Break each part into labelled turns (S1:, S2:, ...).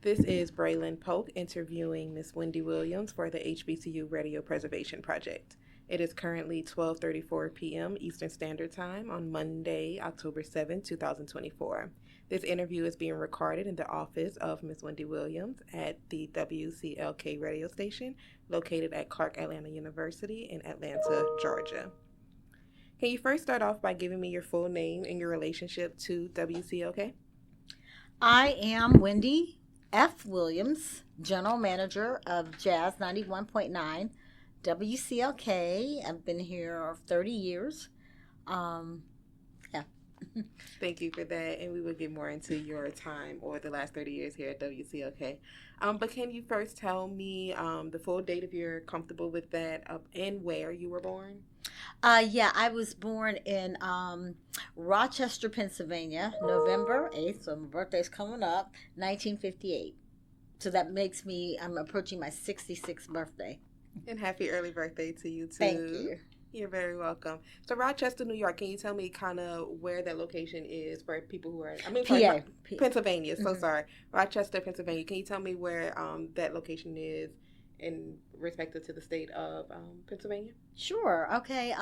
S1: This is Breighlynn Polk interviewing Miss Wendy Williams for the HBCU Radio Preservation Project. It is currently 12:34 p.m. Eastern Standard Time on Monday, October 7, 2024. This interview is being recorded in the office of Miss Wendy Williams at the WCLK radio station located at Clark Atlanta University in Atlanta, Georgia. Can you first start off by giving me your full name and your relationship to WCLK?
S2: I am Wendy F. Williams, General Manager of Jazz 91.9 WCLK. I've been here 30 years. Yeah.
S1: Thank you for that, and we will get more into your time or the last 30 years here at WCLK. But can you first tell me the full date if you're comfortable with that and where you were born?
S2: I was born in Rochester, Pennsylvania, November 8th, so my birthday's coming up, 1958. So that makes me, I'm approaching my 66th birthday.
S1: And happy early birthday to you, too.
S2: Thank you.
S1: You're very welcome. So Rochester, New York, can you tell me kind of where that location is for people who are,
S2: PA.
S1: Pennsylvania, so sorry. Rochester, Pennsylvania. Can you tell me where that location is in respective to the state of Pennsylvania?
S2: Sure. Okay.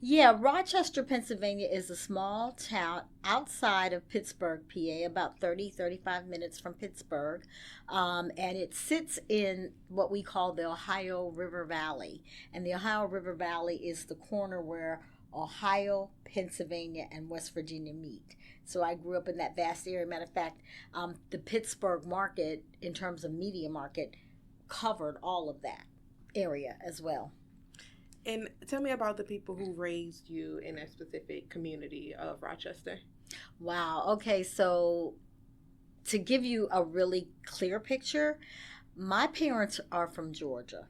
S2: Rochester, Pennsylvania is a small town outside of Pittsburgh, PA, about 35 minutes from Pittsburgh. And it sits in what we call the Ohio River Valley. And the Ohio River Valley is the corner where Ohio, Pennsylvania, and West Virginia meet. So I grew up in that vast area. Matter of fact, the Pittsburgh market, in terms of media market, covered all of that area as well.
S1: And tell me about the people who raised you in that specific community of Rochester.
S2: Wow. Okay, so to give you a really clear picture, my parents are from Georgia.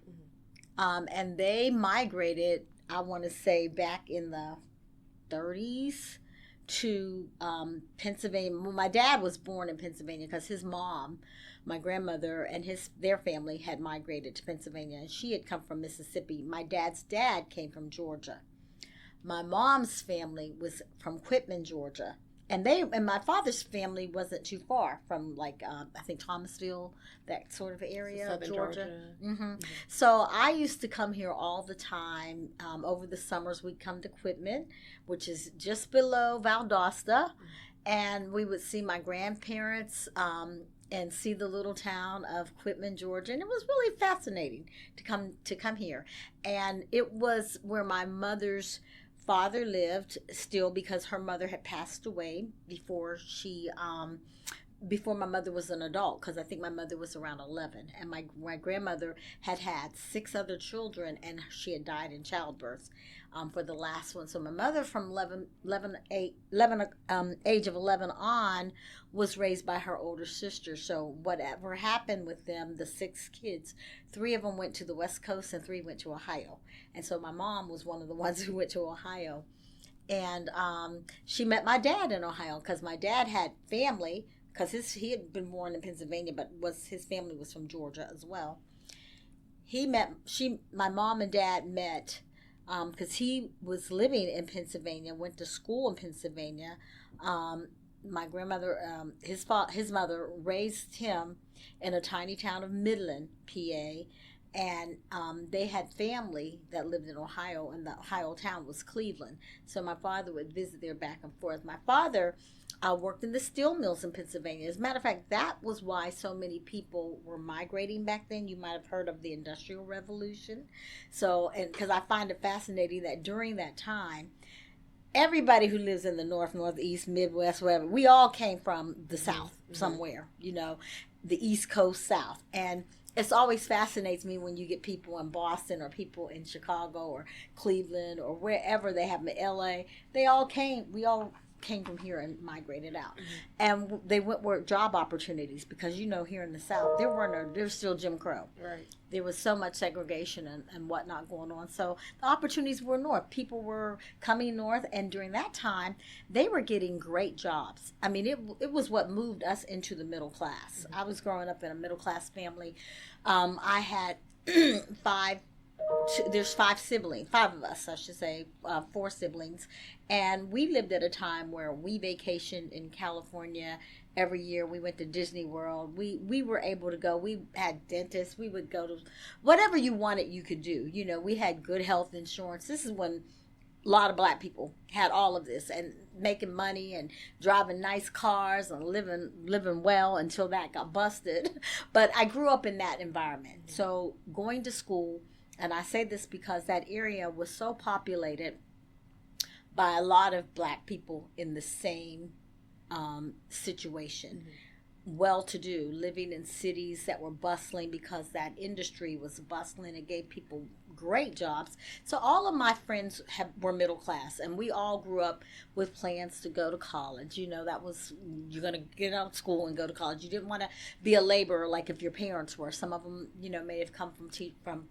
S2: And they migrated, I want to say, back in the 30s to Pennsylvania. Well, my dad was born in Pennsylvania because his mom, my grandmother, and their family had migrated to Pennsylvania, and she had come from Mississippi. My dad's dad came from Georgia. My mom's family was from Quitman, Georgia, and my father's family wasn't too far from, like, I think Thomasville, that sort of area,
S1: Southern Georgia.
S2: So I used to come here all the time. Over the summers, we'd come to Quitman, which is just below Valdosta, and we would see my grandparents and see the little town of Quitman, Georgia, and it was really fascinating to come here. And it was where my mother's father lived still, because her mother had passed away before my mother was an adult, because I think my mother was around 11, and my grandmother had 6 other children, and she had died in childbirth for the last one. So my mother, from age of 11 on, was raised by her older sister. So whatever happened with them, the 6 kids, 3 of them went to the West Coast and 3 went to Ohio. And so my mom was one of the ones who went to Ohio. And she met my dad in Ohio, because my dad had family, because he had been born in Pennsylvania, but his family was from Georgia as well. My mom and dad met because he was living in Pennsylvania, went to school in Pennsylvania. My grandmother, his mother raised him in a tiny town of Midland, PA, and they had family that lived in Ohio, and the Ohio town was Cleveland. So my father would visit there back and forth. My father worked in the steel mills in Pennsylvania. As a matter of fact, that was why so many people were migrating back then. You might have heard of the Industrial Revolution. So, and because I find it fascinating that during that time, everybody who lives in the North, Northeast, Midwest, wherever, we all came from the South somewhere, the East Coast South. And it's always fascinates me when you get people in Boston or people in Chicago or Cleveland or wherever they have in LA. We all came from here and migrated out. And they went work job opportunities, because here in the South there was still Jim Crow.
S1: Right.
S2: There was so much segregation and whatnot going on. So the opportunities were north. People were coming north, and during that time they were getting great jobs. I mean, it was what moved us into the middle class. I was growing up in a middle class family. I had 5 there's five of us, I should say, four siblings, and we lived at a time where we vacationed in California every year. We went to Disney World. We were able to go. We had dentists. We would go to whatever you wanted, you could do. We had good health insurance. This is when a lot of black people had all of this and making money and driving nice cars and living well until that got busted. But I grew up in that environment. So going to school, and I say this because that area was so populated by a lot of black people in the same situation. Well-to-do, living in cities that were bustling because that industry was bustling. It gave people great jobs. So all of my friends were middle class, and we all grew up with plans to go to college. That was, you're going to get out of school and go to college. You didn't want to be a laborer like if your parents were. Some of them, may have come from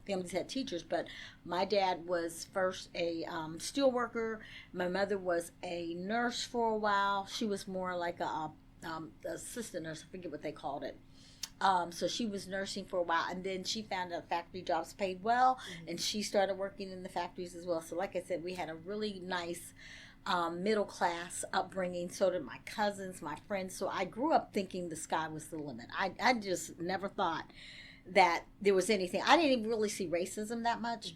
S2: families had teachers, but my dad was first a steel worker. My mother was a nurse for a while. She was more like a assistant nurse, I forget what they called it. So she was nursing for a while, and then she found out factory jobs paid well, and she started working in the factories as well. So like I said, we had a really nice middle class upbringing. So did my cousins, my friends. So I grew up thinking the sky was the limit. I just never thought that there was anything. I didn't even really see racism that much.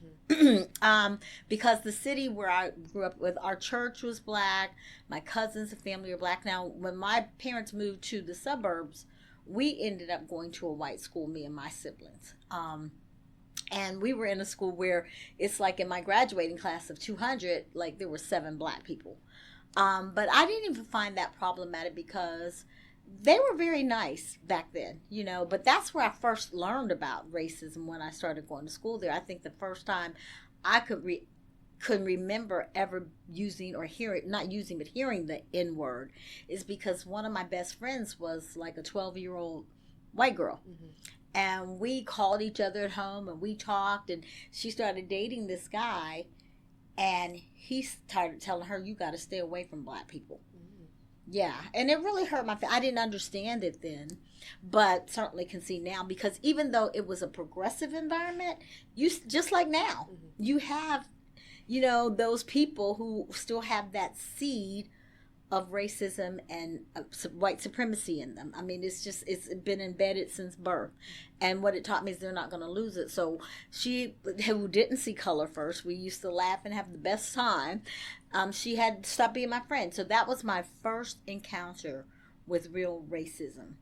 S2: Because the city where I grew up with, our church was black, my cousins and family are black. Now, when my parents moved to the suburbs, we ended up going to a white school, me and my siblings. And we were in a school where it's like in my graduating class of 200, like there were 7 black people. But I didn't even find that problematic because they were very nice back then, but that's where I first learned about racism when I started going to school there. I think the first time I could remember ever using or hearing the N-word is because one of my best friends was like a 12-year-old white girl. And we called each other at home and we talked, and she started dating this guy, and he started telling her, you got to stay away from black people. Yeah, and it really hurt my I didn't understand it then, but certainly can see now, because even though it was a progressive environment, you just like now, you have, those people who still have that seed of racism and white supremacy in them. I mean, it's been embedded since birth. And what it taught me is they're not going to lose it. So she, who didn't see color first, we used to laugh and have the best time. She had to stop being my friend. So that was my first encounter with real racism.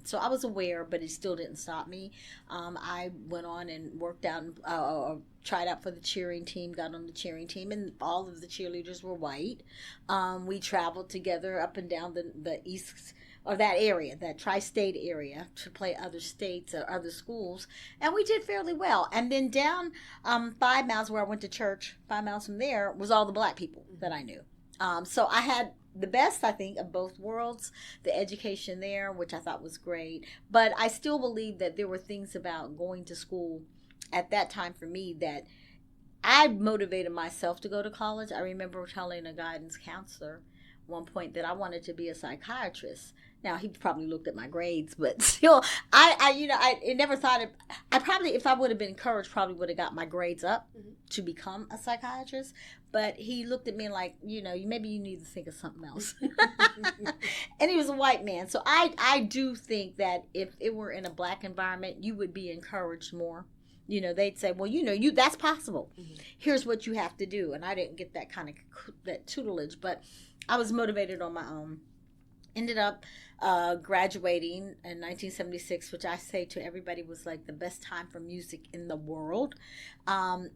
S2: So I was aware, but it still didn't stop me. I went on and worked out and tried out for the cheering team, got on the cheering team, and all of the cheerleaders were white. We traveled together up and down the east, or that area, that tri-state area, to play other states or other schools, and we did fairly well. And then down 5 miles where I went to church, 5 miles from there, was all the black people that I knew. So I had the best, I think, of both worlds, the education there, which I thought was great. But I still believe that there were things about going to school at that time for me that I motivated myself to go to college. I remember telling a guidance counselor one point that I wanted to be a psychiatrist. Now, he probably looked at my grades, but still, I never thought it. I probably, if I would have been encouraged, probably would have got my grades up to become a psychiatrist. But he looked at me like, maybe you need to think of something else. And he was a white man. So I do think that if it were in a black environment, you would be encouraged more. They'd say, well, that's possible. Here's what you have to do. And I didn't get that kind of that tutelage, but I was motivated on my own. Ended up graduating in 1976, which I say to everybody was like the best time for music in the world. And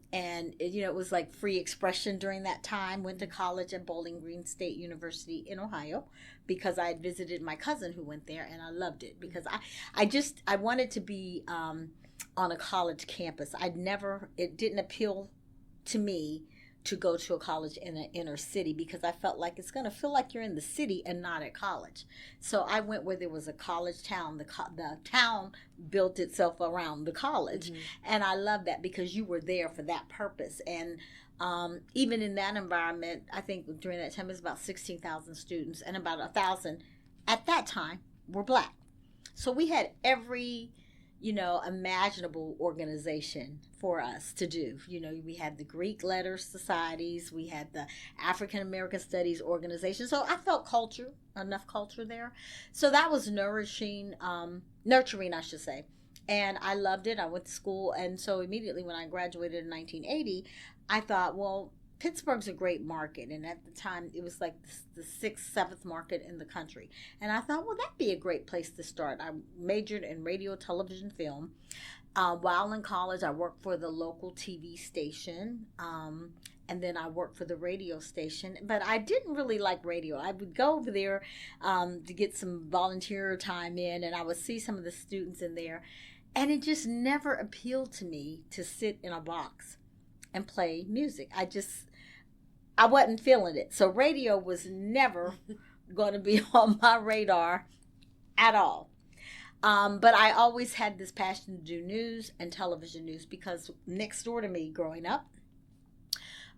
S2: it was like free expression during that time. Went to college at Bowling Green State University in Ohio because I had visited my cousin who went there, and I loved it because I wanted to be on a college campus. It didn't appeal to me to go to a college in an inner city because I felt like it's going to feel like you're in the city and not at college. So I went where there was a college town. The town built itself around the college. And I love that because you were there for that purpose. And even in that environment, I think during that time it was about 16,000 students, and about 1,000 at that time were black. So we had every imaginable organization for us to do. We had the Greek letter societies, we had the African American Studies organization. So I felt enough culture there. So that was nurturing, I should say. And I loved it. I went to school. And so immediately when I graduated in 1980, I thought, well, Pittsburgh's a great market, and at the time it was like the sixth, seventh market in the country. And I thought, well, that'd be a great place to start. I majored in radio, television, film. While in college, I worked for the local TV station, and then I worked for the radio station. But I didn't really like radio. I would go over there to get some volunteer time in, and I would see some of the students in there, and it just never appealed to me to sit in a box and play music. I wasn't feeling it. So radio was never going to be on my radar at all. But I always had this passion to do news and television news, because next door to me growing up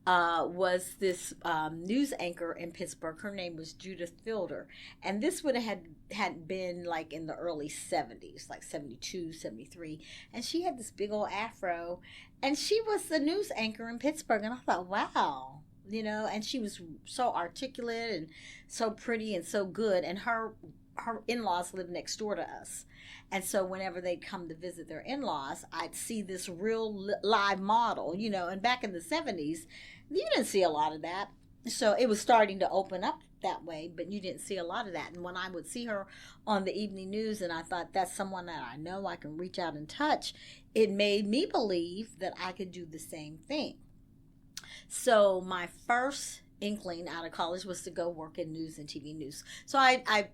S2: was this news anchor in Pittsburgh. Her name was Judith Fielder. And this would have had been like in the early 70s, like 72, 73. And she had this big old afro. And she was the news anchor in Pittsburgh. And I thought, wow. And she was so articulate and so pretty and so good. And her in-laws lived next door to us. And so whenever they'd come to visit their in-laws, I'd see this real live model, and back in the 70s, you didn't see a lot of that. So it was starting to open up that way, but you didn't see a lot of that. And when I would see her on the evening news, and I thought, that's someone that I know I can reach out and touch, it made me believe that I could do the same thing. So my first inkling out of college was to go work in news and TV news. So I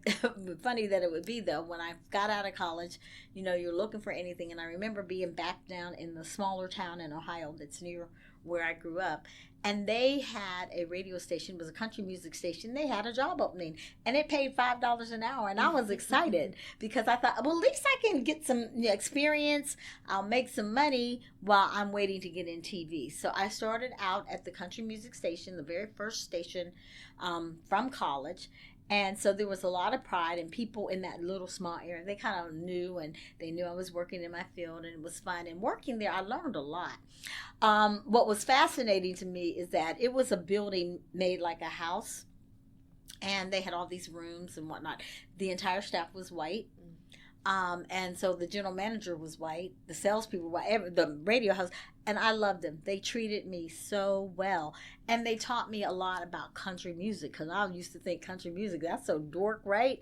S2: funny that it would be, though, when I got out of college, you're looking for anything. And I remember being back down in the smaller town in Ohio that's near where I grew up. And they had a radio station, it was a country music station. They had a job opening, and it paid $5 an hour. And I was excited because I thought, well, at least I can get some experience. I'll make some money while I'm waiting to get in TV. So I started out at the country music station, the very first station from college. And so there was a lot of pride, and people in that little small area, they kind of knew, and they knew I was working in my field, and it was fun. And working there, I learned a lot. What was fascinating to me is that it was a building made like a house, and they had all these rooms and whatnot. The entire staff was white. And so the general manager was white, the salespeople were white, the radio house, and I loved them. They treated me so well, and they taught me a lot about country music, because I used to think country music, that's so dork, right?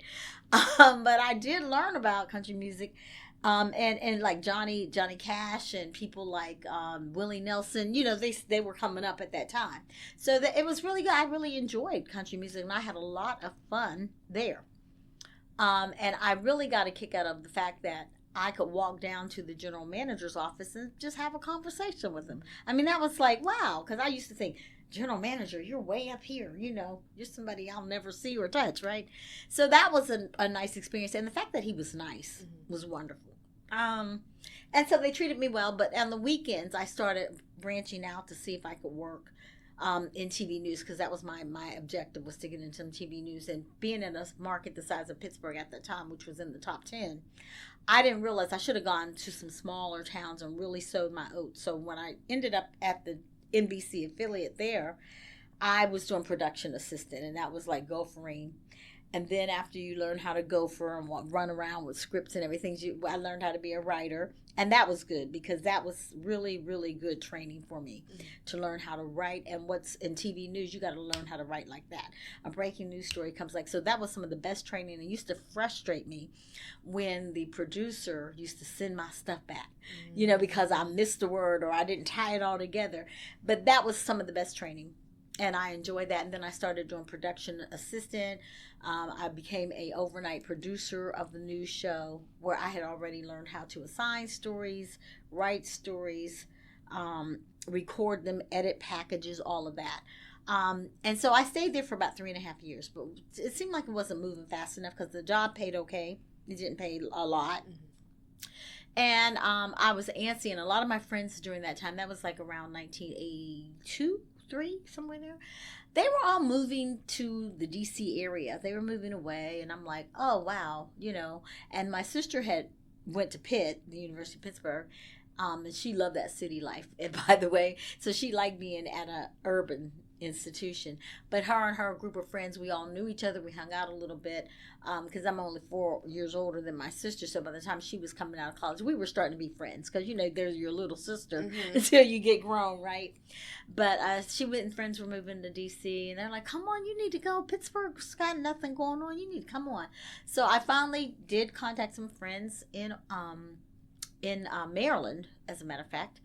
S2: But I did learn about country music, and like Johnny Cash and people like Willie Nelson, they were coming up at that time. So it was really good. I really enjoyed country music, and I had a lot of fun there. And I really got a kick out of the fact that I could walk down to the general manager's office and just have a conversation with him. I mean, that was like, wow, because I used to think, general manager, you're way up here, you're somebody I'll never see or touch, right? So that was a nice experience. And the fact that he was nice was wonderful. And so they treated me well, but on the weekends, I started branching out to see if I could work in TV news, because that was my objective, was to get into some TV news. And being in a market the size of Pittsburgh at the time, which was in the top 10, I didn't realize I should have gone to some smaller towns and really sowed my oats. So when I ended up at the NBC affiliate there, I was doing production assistant, and that was like gophering. And then after you learn how to gopher and run around with scripts and everything, I learned how to be a writer. And that was good, because that was really, really good training for me to learn how to write. And what's in TV news, you got to learn how to write like that. A breaking news story comes so that was some of the best training. It used to frustrate me when the producer used to send my stuff back, because I missed a word or I didn't tie it all together. But that was some of the best training. And I enjoyed that. And then I started doing production assistant. I became a overnight producer of the news show, where I had already learned how to assign stories, write stories, record them, edit packages, all of that. And so I stayed there for about 3.5 years. But it seemed like it wasn't moving fast enough, because the job paid okay. It didn't pay a lot. And I was antsy. And a lot of my friends during that time, that was like around 1982. 3, somewhere there, they were all moving to the DC area. They were moving away, and I'm like, oh wow, and my sister had went to Pitt, the University of Pittsburgh, and she loved that city life. And by the way, so she liked being at an urban institution. But her and her group of friends, we all knew each other. We hung out a little bit because I'm only 4 years older than my sister. So by the time she was coming out of college, we were starting to be friends because, you know, there's your little sister until you get grown, right? But she went and friends were moving to D.C. and they're like, come on, you need to go. Pittsburgh's got nothing going on. You need to come on. So I finally did contact some friends in Maryland, as a matter of fact.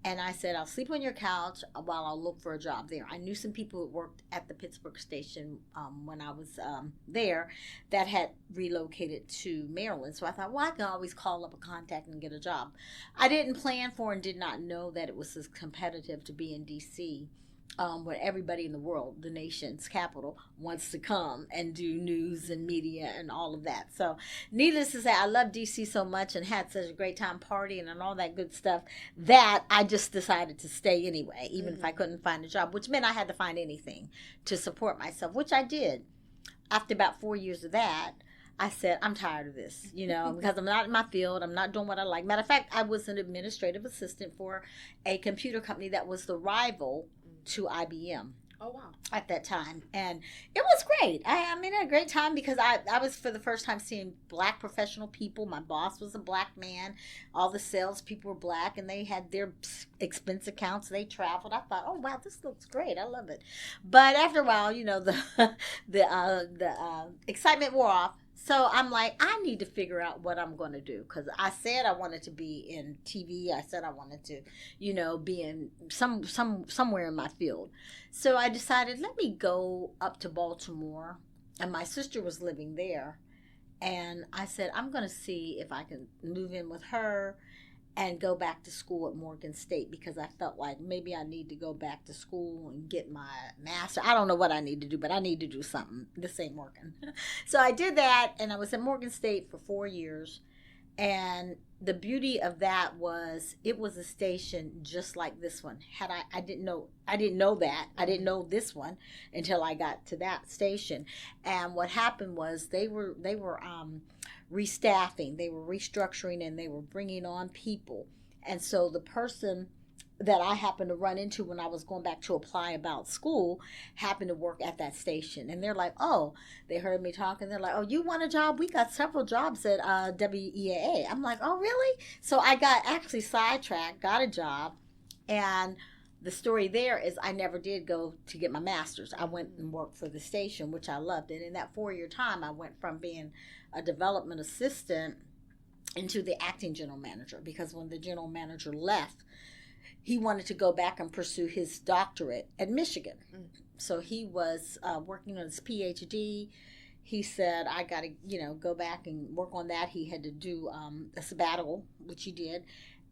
S2: And I said, I'll sleep on your couch while I'll look for a job there. I knew some people who worked at the Pittsburgh station when I was there that had relocated to Maryland. So I thought, well, I can always call up a contact and get a job. I didn't plan for and did not know that it was as competitive to be in D.C., where everybody in the world, the nation's capital, wants to come and do news and media and all of that. So needless to say, I love D.C. so much and had such a great time partying and all that good stuff that I just decided to stay anyway, even if I couldn't find a job, which meant I had to find anything to support myself, which I did. After about 4 years of that, I said, I'm tired of this, you know, because I'm not in my field. I'm not doing what I like. Matter of fact, I was an administrative assistant for a computer company that was the rival to IBM.
S1: Oh, wow.
S2: At that time. And it was great. I mean, I had a great time because I was for the first time seeing black professional people. My boss was a black man. All the salespeople were black and they had their expense accounts. They traveled. I thought, oh, wow, this looks great. I love it. But after a while, you know, the excitement wore off. So I'm like, I need to figure out what I'm going to do because I said I wanted to be in TV. I said I wanted to, you know, be in somewhere in my field. So I decided, let me go up to Baltimore, and my sister was living there. And I said, I'm going to see if I can move in with her and go back to school at Morgan State because I felt like maybe I need to go back to school and get my master. I don't know what I need to do, but I need to do something. This ain't working. So I did that, and I was at Morgan State for 4 years. And the beauty of that was it was a station just like this one. I didn't know that. I didn't know this one until I got to that station. And what happened was they were restaffing, they were restructuring, and they were bringing on people. And so the person that I happened to run into when I was going back to apply about school happened to work at that station. And they're like, oh, they heard me talking. They're like, oh, you want a job? We got several jobs at WEAA. I'm like, oh, really? So I got actually sidetracked, got a job. And the story there is I never did go to get my master's. I went and worked for the station, which I loved. And in that 4-year time, I went from being a development assistant into the acting general manager because when the general manager left, he wanted to go back and pursue his doctorate at Michigan. So he was working on his PhD. He said, I got to, go back and work on that. He had to do a sabbatical, which he did.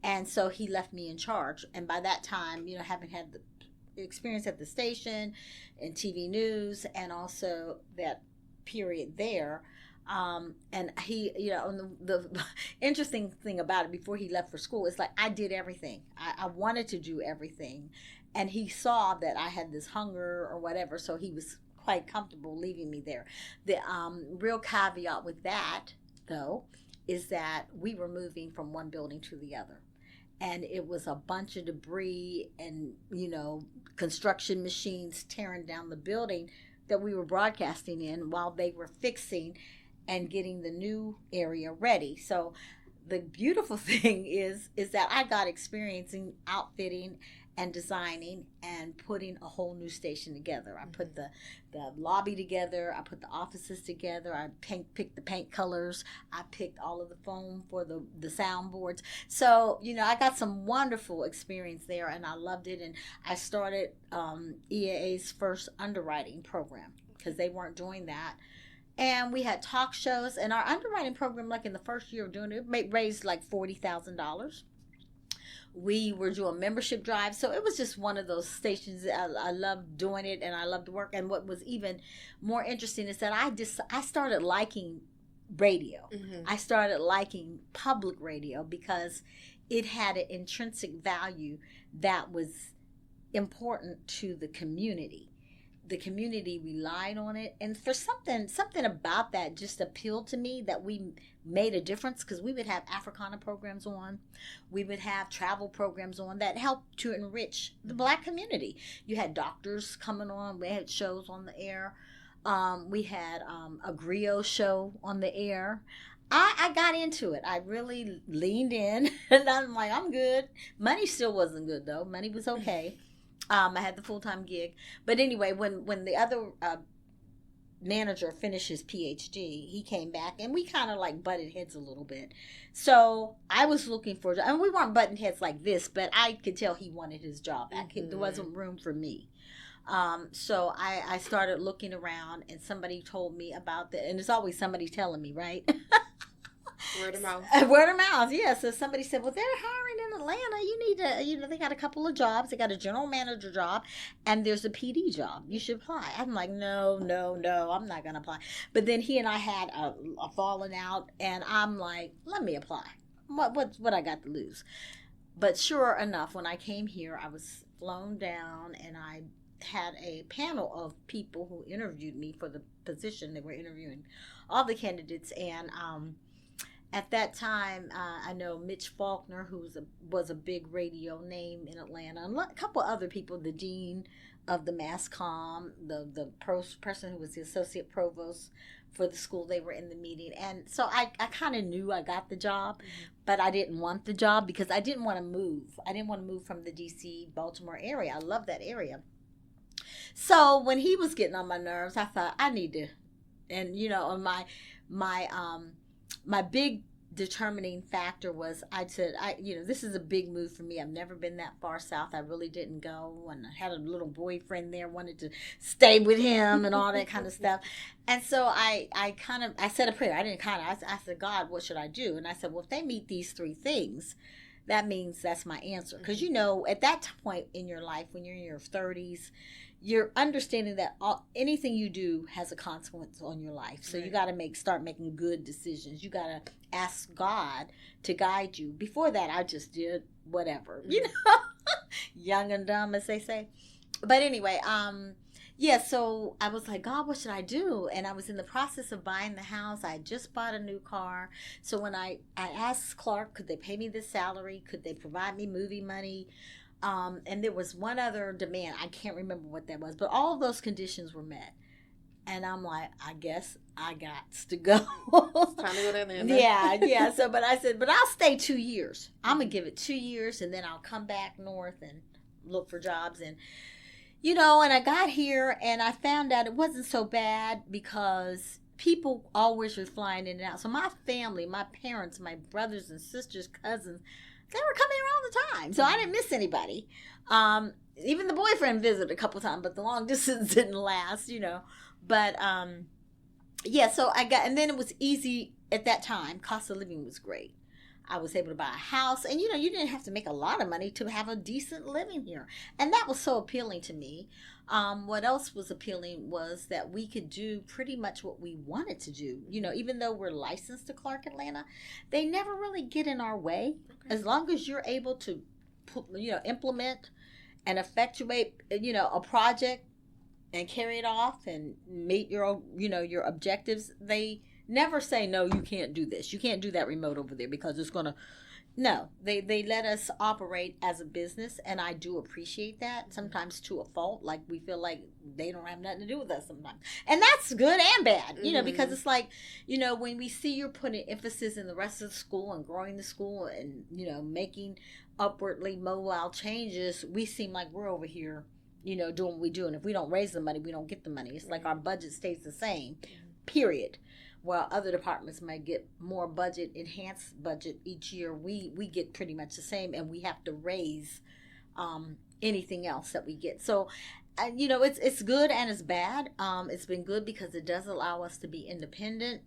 S2: And so he left me in charge. And by that time, having had the experience at the station and TV news and also that period there, and he, and the interesting thing about it before he left for school is like I did everything. I wanted to do everything. And he saw that I had this hunger or whatever, so he was quite comfortable leaving me there. The real caveat with that, though, is that we were moving from one building to the other. And it was a bunch of debris and, construction machines tearing down the building that we were broadcasting in while they were fixing and getting the new area ready. So the beautiful thing is that I got experience in outfitting and designing and putting a whole new station together. I put the lobby together. I put the offices together. I picked the paint colors. I picked all of the foam for the soundboards. So, I got some wonderful experience there, and I loved it. And I started EAA's first underwriting program because they weren't doing that. And we had talk shows, and our underwriting program, like in the first year of doing it, raised like $40,000. We were doing membership drives, so it was just one of those stations. I loved doing it, and I loved the work. And what was even more interesting is that I started liking radio. Mm-hmm. I started liking public radio because it had an intrinsic value that was important to the community. the community relied on it, and for something about that just appealed to me, that we made a difference, because we would have Africana programs on, we would have travel programs on that helped to enrich the Black community. You had doctors coming on, we had shows on the air, we had a griot show on the air. I got into it. I really leaned in, and I'm like, I'm good. Money still wasn't good though. Money was okay. I had the full-time gig. But anyway, when the other manager finished his PhD, he came back, and we kind of like butted heads a little bit. So I was looking for, and we weren't butting heads like this, but I could tell he wanted his job back. There wasn't room for me. So I started looking around, and somebody told me about and it's always somebody telling me, right?
S1: Word of mouth.
S2: Word of mouth, yeah. So somebody said, well, they're hiring in Atlanta. You need to, they got a couple of jobs. They got a general manager job, and there's a PD job. You should apply. I'm like, no, I'm not going to apply. But then he and I had a falling out, and I'm like, let me apply. What I got to lose? But sure enough, when I came here, I was flown down, and I had a panel of people who interviewed me for the position. They were interviewing all the candidates, and at that time, I know Mitch Faulkner, who was a big radio name in Atlanta, and a couple other people, the dean of the MassCom, the person who was the associate provost for the school. They were in the meeting. And so I kind of knew I got the job, but I didn't want the job because I didn't want to move. I didn't want to move from the D.C., Baltimore area. I love that area. So when he was getting on my nerves, I thought, I need to, and my big determining factor was, I said, this is a big move for me. I've never been that far south. I really didn't go, and I had a little boyfriend there, wanted to stay with him and all that kind of stuff. And so I said a prayer. I said, God, what should I do? And I said, well, if they meet these three things, that means that's my answer. Because, at that point in your life, when you're in your 30s, you're understanding that anything you do has a consequence on your life. So you got to start making good decisions. You got to ask God to guide you. Before that, I just did whatever, young and dumb, as they say. But anyway, so I was like, God, what should I do? And I was in the process of buying the house. I had just bought a new car. So when I asked Clark, could they pay me this salary? Could they provide me movie money? And there was one other demand. I can't remember what that was, but all of those conditions were met. And I'm like, I guess I got to go.
S1: It's time to go to Atlanta.
S2: Yeah. So, but I said, but I'll stay 2 years. I'm going to give it 2 years, and then I'll come back north and look for jobs. And, and I got here, and I found out it wasn't so bad because people always were flying in and out. So my family, my parents, my brothers and sisters, cousins, they were coming here all the time. So I didn't miss anybody. Even the boyfriend visited a couple times, but the long distance didn't last, But, so I got, and then it was easy at that time. Cost of living was great. I was able to buy a house, and, you didn't have to make a lot of money to have a decent living here. And that was so appealing to me. What else was appealing was that we could do pretty much what we wanted to do. Even though we're licensed to Clark Atlanta, they never really get in our way. Okay. As long as you're able to, implement and effectuate, a project and carry it off and meet your objectives, they never say, no, you can't do this. You can't do that remote over there because it's going to... No, they let us operate as a business, and I do appreciate that, sometimes to a fault. Like, we feel like they don't have nothing to do with us sometimes. And that's good and bad, because it's like, when we see you're putting emphasis in the rest of the school and growing the school and, making upwardly mobile changes, we seem like we're over here, doing what we do. And if we don't raise the money, we don't get the money. It's like our budget stays the same, period. While other departments might get more enhanced budget each year, we get pretty much the same, and we have to raise anything else that we get. So, it's good and it's bad. It's been good because it does allow us to be independent,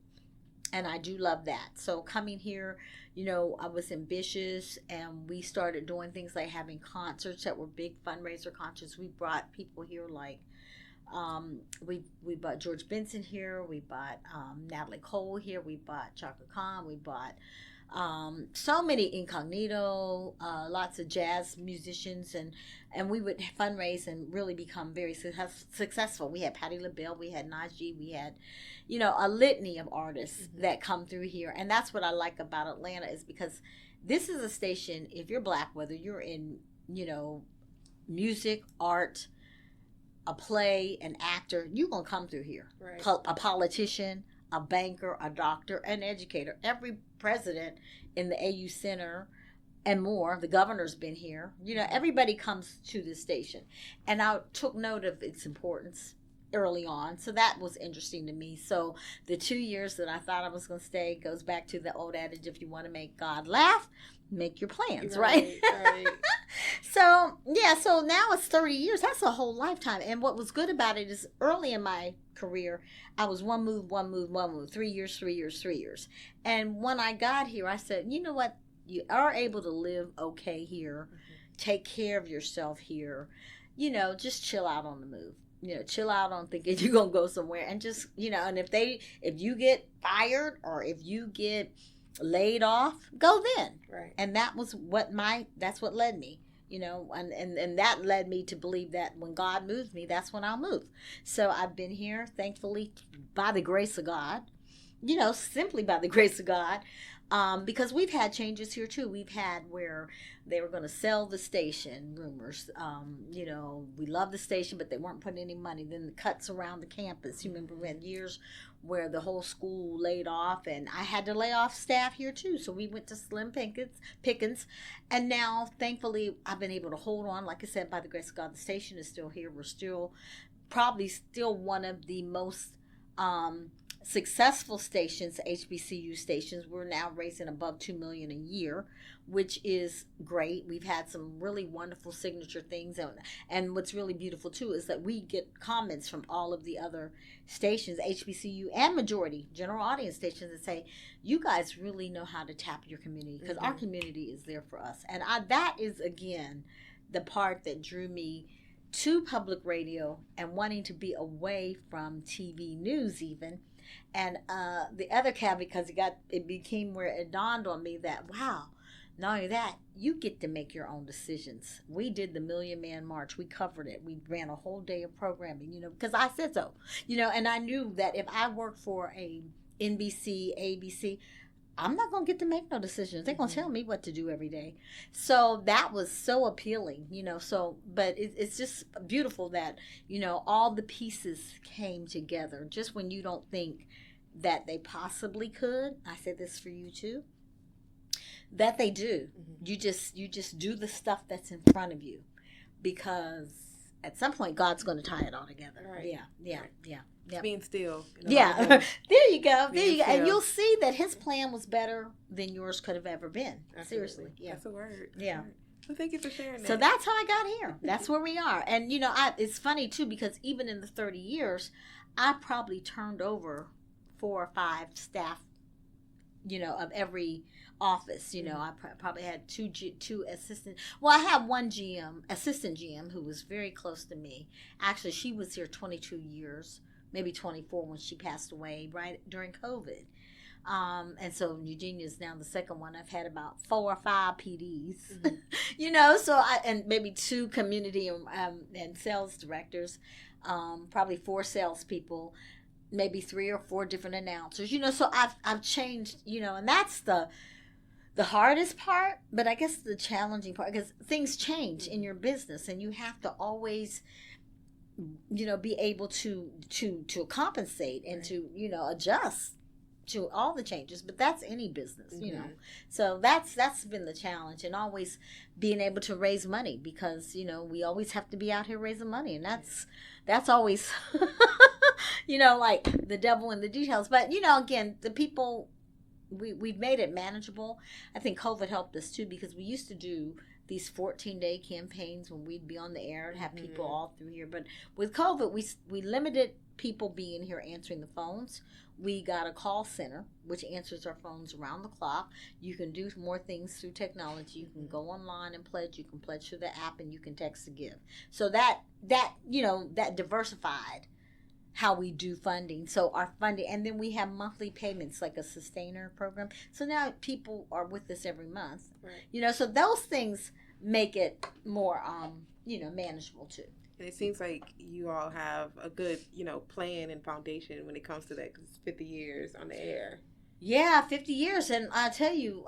S2: and I do love that. So coming here, I was ambitious, and we started doing things like having concerts that were big fundraiser concerts. We brought people here like, we bought George Benson here, we bought Natalie Cole here, we bought Chaka Khan, we bought So many incognito, lots of jazz musicians, and we would fundraise and really become very successful. We had Patti LaBelle, we had Najee, we had, a litany of artists that come through here. And that's what I like about Atlanta, is because this is a station, if you're Black, whether you're in, music, art, a play, an actor, you're going to come through here.
S1: Right.
S2: A politician, a banker, a doctor, an educator. Every president in the AU Center and more, the governor's been here. Everybody comes to this station. And I took note of its importance early on. So that was interesting to me. So the 2 years that I thought I was going to stay goes back to the old adage, if you want to make God laugh, make your plans, right? So now it's 30 years. That's a whole lifetime. And what was good about it is early in my career, I was one move, 3 years, 3 years, 3 years. And when I got here, I said, you know what? You are able to live okay here, take care of yourself here, just chill out on the move. Chill out on thinking you're going to go somewhere, and just, and if you get fired or if you get laid off, go then.
S1: Right.
S2: And that was that's what led me, and that led me to believe that when God moves me, that's when I'll move. So I've been here, thankfully, by the grace of God, simply by the grace of God. Because we've had changes here too. We've had where they were going to sell the station, rumors. We love the station, but they weren't putting any money. Then the cuts around the campus. You remember we had years where the whole school laid off, and I had to lay off staff here too. So we went to slim pickings. And now, thankfully, I've been able to hold on. Like I said, by the grace of God, the station is still here. We're probably still one of the most successful stations, HBCU stations. We're now raising above $2 million a year, which is great. We've had some really wonderful signature things, and what's really beautiful too is that we get comments from all of the other stations, HBCU and majority general audience stations, that say, you guys really know how to tap your community, because our community is there for us. And that is, again, the part that drew me to public radio and wanting to be away from TV news even. And the other caveat, because it became where it dawned on me that, wow, not only that, you get to make your own decisions. We did the Million Man March. We covered it. We ran a whole day of programming, because I said so, and I knew that if I worked for a NBC, ABC, I'm not going to get to make no decisions. They're going to tell me what to do every day. So that was so appealing, but it's just beautiful that, all the pieces came together just when you don't think that they possibly could. I said this for you too, that they do. You just do the stuff that's in front of you, because at some point God's going to tie it all together. Right. Yeah.
S1: Yep. Being still.
S2: There you go. And you'll see that his plan was better than yours could have ever been.
S1: Absolutely.
S2: Seriously. Yeah.
S1: That's a word.
S2: Yeah.
S1: Well, thank you for sharing that.
S2: So that's how I got here. That's where we are. And, it's funny, too, because even in the 30 years, I probably turned over 4 or 5 staff, of every office. I probably had two assistants. Well, I had one assistant GM, who was very close to me. Actually, she was here 22 years. Maybe 24 when she passed away right during COVID. And so Eugenia is now the second one. I've had about 4 or 5 PDs, and maybe 2 community and sales directors, probably 4 salespeople, maybe 3 or 4 different announcers, so I've changed, and that's the hardest part, but I guess the challenging part, because things change in your business and you have to always be able to compensate and to, adjust to all the changes. But that's any business, So that's been the challenge, and always being able to raise money, because, we always have to be out here raising money, and that's always, like the devil in the details. But, again, the people, we've made it manageable. I think COVID helped us too, because we used to do these 14-day campaigns when we'd be on the air and have people all through here. But with COVID, we limited people being here answering the phones. We got a call center, which answers our phones around the clock. You can do more things through technology. You can go online and pledge. You can pledge through the app, and you can text to give. So that diversified how we do funding. So our funding, and then we have monthly payments like a sustainer program. So now people are with us every month.
S1: Right.
S2: So those things make it more manageable too.
S1: And it seems like you all have a good, plan and foundation when it comes to that, because it's 50 years on the air.
S2: Yeah, 50 years. And I tell you,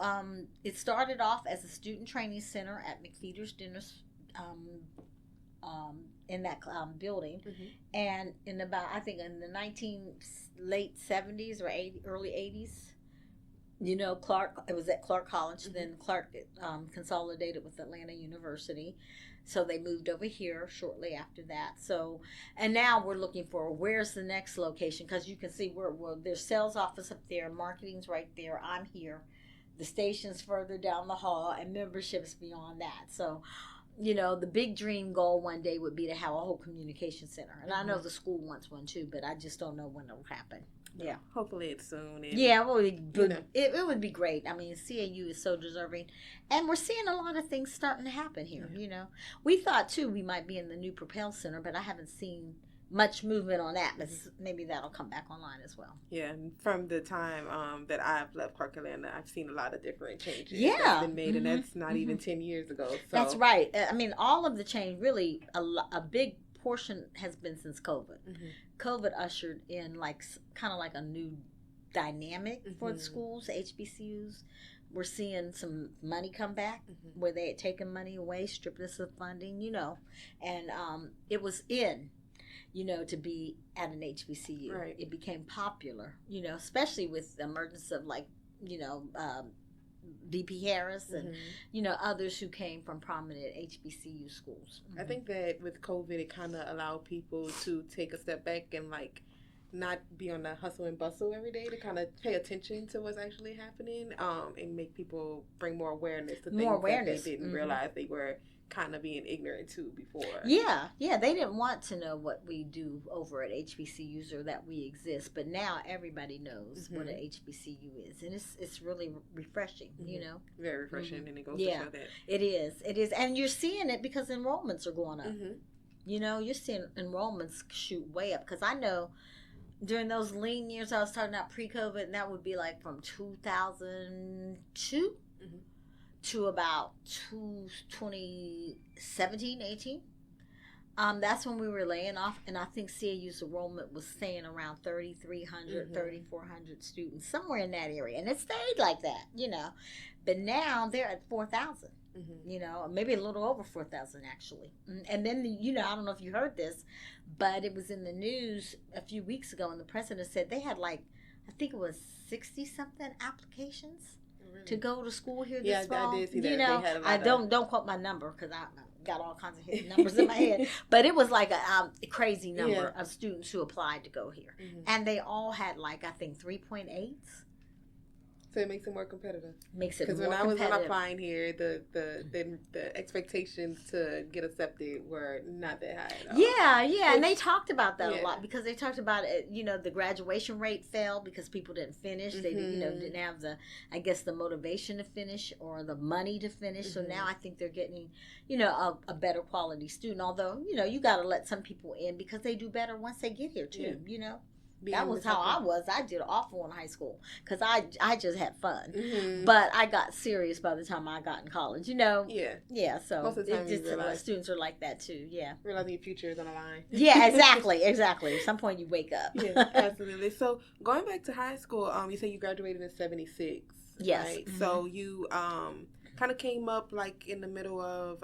S2: it started off as a student training center at McFeeder's Dinners in that building.
S1: Mm-hmm.
S2: And in the late 70s or early 80s, Clark, it was at Clark College. Mm-hmm. Then Clark consolidated with Atlanta University. So they moved over here shortly after that. So, and now we're looking for where's the next location, because you can see there's sales office up there, marketing's right there. I'm here, the station's further down the hall, and membership's beyond that. So, the big dream goal one day would be to have a whole communication center, and I know the school wants one too, but I just don't know when it'll happen. Yeah,
S1: hopefully it's soon.
S2: Yeah, well, it would be great. I mean, CAU is so deserving, and we're seeing a lot of things starting to happen here.
S1: Mm-hmm.
S2: We thought too we might be in the new Propel Center, but I haven't seen much movement on that. But maybe that'll come back online as well.
S1: Yeah, from the time that I've left Clark Atlanta, I've seen a lot of different changes.
S2: Yeah,
S1: that's been made, and that's not even 10 years ago. So.
S2: That's right. I mean, all of the change, really, a big portion has been since COVID.
S1: Mm-hmm.
S2: COVID ushered in kind of like a new dynamic for the schools, HBCUs. We're seeing some money come back where they had taken money away, stripped us of funding, and it was in, to be at an HBCU.
S1: Right.
S2: It became popular, especially with the emergence of VP Harris and others who came from prominent HBCU schools.
S1: I think that with COVID, it kind of allowed people to take a step back and not be on the hustle and bustle every day, to kind of pay attention to what's actually happening, and make people bring more awareness to things that they didn't realize they were kind of being ignorant to before.
S2: Yeah, they didn't want to know what we do over at HBCUs or that we exist, but now everybody knows what an HBCU is, and it's really refreshing,
S1: Very refreshing, and it goes to show that.
S2: It is, and you're seeing it because enrollments are going up. You're seeing enrollments shoot way up, because I know during those lean years I was talking about pre-COVID, and that would be from 2002 to about 2017, 18. That's when we were laying off, and I think CAU's enrollment was staying around 3,300, 3,400 students, somewhere in that area, and it stayed like that, But now they're at 4,000, maybe a little over 4,000 actually. And then, I don't know if you heard this, but it was in the news a few weeks ago, and the president said they had I think it was 60-something applications to go to school here this fall.
S1: I did see that.
S2: I don't quote my number, because I got all kinds of hidden numbers in my head, but it was a crazy number of students who applied to go here, and they all had I think 3.8s.
S1: So it makes it more competitive.
S2: Makes it more
S1: competitive. Because when I was applying here, the expectations to get accepted were not that high at all.
S2: Yeah, and they talked about that a lot, because they talked about it. The graduation rate fell because people didn't finish. They didn't have the motivation to finish or the money to finish. So now I think they're getting a better quality student. Although you got to let some people in because they do better once they get here too. That was how I was. I did awful in high school because I just had fun. But I got serious by the time I got in college, Yeah, so
S1: most of the time
S2: students are like that too,
S1: realizing your future is on the line.
S2: Yeah, exactly. At some point you wake up.
S1: Yeah, absolutely. So going back to high school, you say you graduated in 76.
S2: Yes.
S1: Right? So you kind of came up in the middle of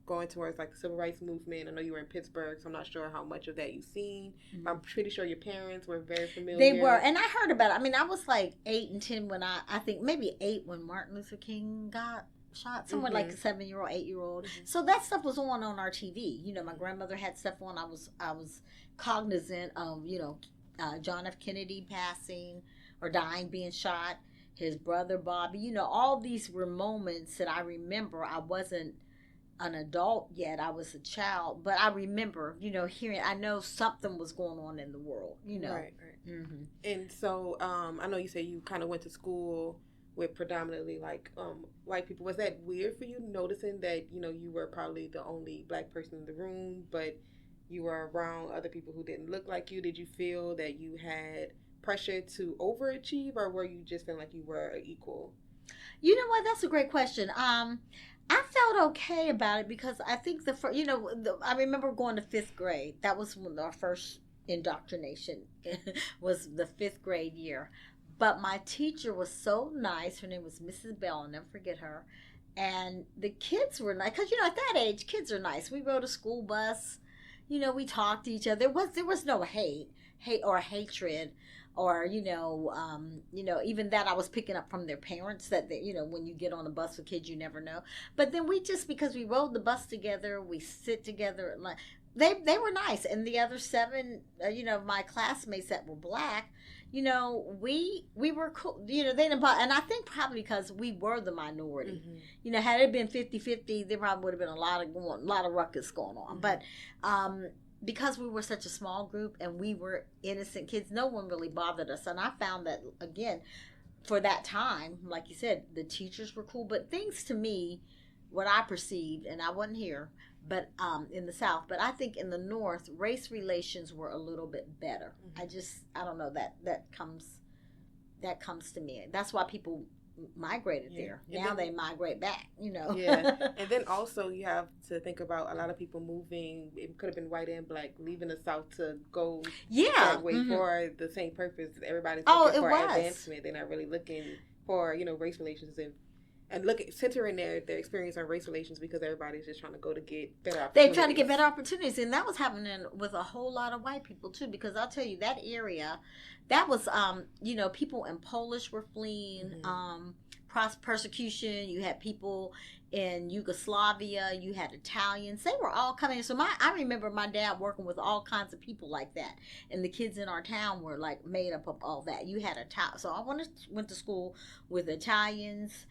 S1: going towards the civil rights movement. I know you were in Pittsburgh, so I'm not sure how much of that you've seen. I'm pretty sure your parents were very familiar.
S2: They were, and I heard about it. I mean, I was 8 and 10 when I think maybe 8 when Martin Luther King got shot, somewhere a 7-year-old, 8-year-old. So that stuff was on our TV. My grandmother had stuff on. I was cognizant of John F. Kennedy passing or dying, being shot, his brother Bobby. All these were moments that I remember. I wasn't an adult yet, I was a child, but I remember hearing, I know something was going on in the world,
S1: right. And so I know you say you kind of went to school with predominantly white people. Was that weird for you, noticing that you were probably the only black person in the room, but you were around other people who didn't look like you? Did you feel that you had pressure to overachieve, or were you just feeling like you were equal?
S2: You know what? That's a great question. I felt okay about it because I think I remember going to fifth grade. That was when our first indoctrination was the fifth grade year. But my teacher was so nice. Her name was Mrs. Bell. I'll never forget her. And the kids were nice because at that age, kids are nice. We rode a school bus. We talked to each other. There was no hate or hatred. Or even that I was picking up from their parents that when you get on a bus with kids, you never know. But then because we rode the bus together, we sit together at lunch. They were nice, and the other seven, my classmates that were black, we were cool. They didn't, and I think probably because we were the minority. Mm-hmm. Had it been 50-50, there probably would have been a lot of ruckus going on. Mm-hmm. But because we were such a small group and we were innocent kids, no one really bothered us. And I found that, again, for that time, like you said, the teachers were cool. But things to me, what I perceived, and I wasn't here, but in the South, but I think in the North, race relations were a little bit better. Mm-hmm. I don't know, that comes to me. That's why people migrated there. Now they migrate back,
S1: Yeah. And then also you have to think about a lot of people moving. It could have been white and black, leaving the South to go that way mm-hmm. for the same purpose. Everybody's looking for advancement. They're not really looking for, race relations and centering their experience on race relations because everybody's just trying to go to get better opportunities.
S2: They're trying to get better opportunities. And that was happening with a whole lot of white people, too, because I'll tell you, that area, that was, people in Polish were fleeing, mm-hmm. Persecution. You had people in Yugoslavia. You had Italians. They were all coming. So I remember my dad working with all kinds of people like that. And the kids in our town were, like, made up of all that. You had so I went to school with Italians,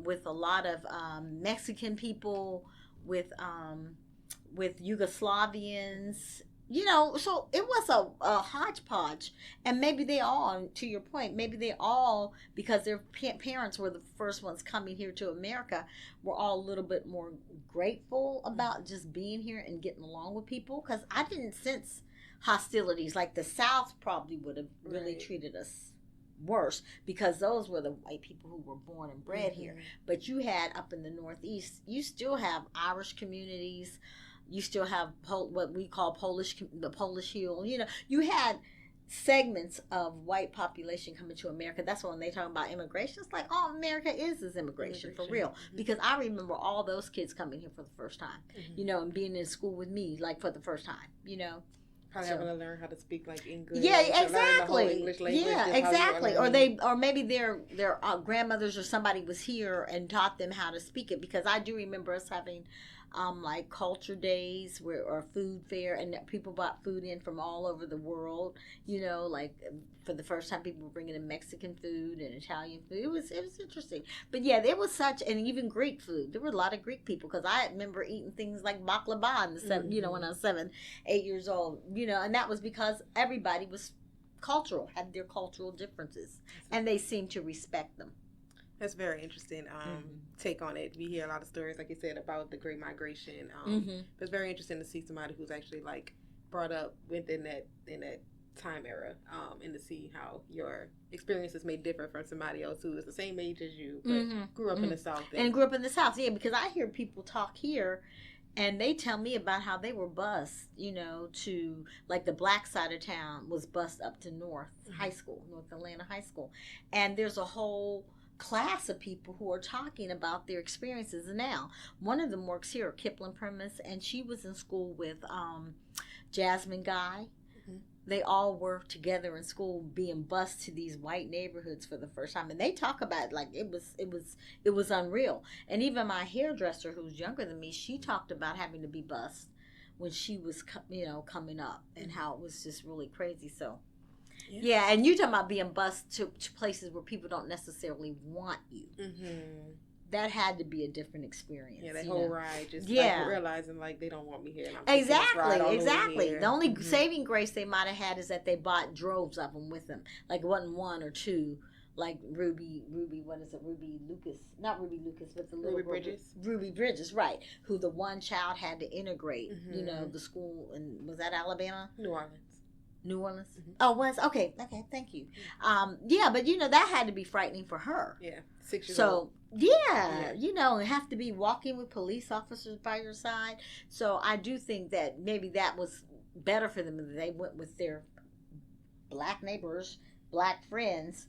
S2: with a lot of Mexican people, with Yugoslavians, so it was a hodgepodge. And maybe they all, to your point, because their parents were the first ones coming here to America, were all a little bit more grateful about just being here and getting along with people. Because I didn't sense hostilities. Like the South probably would have really treated us worse because those were the white people who were born and bred mm-hmm. here. But you had up in the Northeast, you still have Irish communities. You still have what we call the Polish Hill. You had segments of white population coming to America. That's when they talk about immigration. It's like, all America is immigration for real. Mm-hmm. Because I remember all those kids coming here for the first time, mm-hmm. And being in school with me, like, for the first time,
S1: Probably having to learn how to speak like English.
S2: Yeah, exactly.
S1: The whole English language,
S2: yeah, exactly. Or maybe their grandmothers or somebody was here and taught them how to speak it. Because I do remember us having like culture days or food fair, and people brought food in from all over the world. Like for the first time, people were bringing in Mexican food and Italian food. It was interesting. But yeah, there was and even Greek food. There were a lot of Greek people because I remember eating things like baklava in the mm-hmm. When I was 7, 8 years old. And that was because everybody was cultural, had their cultural differences, and they seemed to respect them.
S1: That's very interesting
S2: mm-hmm.
S1: take on it. We hear a lot of stories, like you said, about the Great Migration.
S2: Mm-hmm.
S1: It's very interesting to see somebody who's actually like brought up within that time era, and to see how your experiences may differ from somebody else who is the same age as you, but
S2: mm-hmm.
S1: grew up
S2: mm-hmm.
S1: in the South.
S2: And grew up in the South, yeah, because I hear people talk here. And they tell me about how they were bused, to, like, the black side of town was bused up to North mm-hmm. High School, North Atlanta High School. And there's a whole class of people who are talking about their experiences now. One of them works here at Kipling Premise, and she was in school with Jasmine Guy. Mm-hmm. They all were together in school being bused to these white neighborhoods for the first time, and they talk about it like it was unreal. And even my hairdresser, who's younger than me, she talked about having to be bused when she was coming up, and how it was just really crazy. So yeah, and you talking about being bused to places where people don't necessarily want you.
S1: Mm-hmm.
S2: That had to be a different experience.
S1: Yeah, that whole ride, just like realizing like they don't want me here. And I'm
S2: exactly. The only
S1: mm-hmm.
S2: saving grace they might have had is that they bought droves of them with them. Like it wasn't one or two. like Ruby, what is it? Ruby Lucas, not Ruby Lucas, but the little
S1: Ruby Bridges.
S2: Ruby Bridges, right? Who the one child had to integrate, you know, the school, and was that Alabama?
S1: New Orleans.
S2: New Orleans. Oh, was okay. Thank you. Yeah, but you know that had to be frightening for her.
S1: Yeah, 6 years
S2: so,
S1: old.
S2: Yeah, you know, have to be walking with police officers by your side. So I do think that maybe that was better for them. They went with their black neighbors, black friends,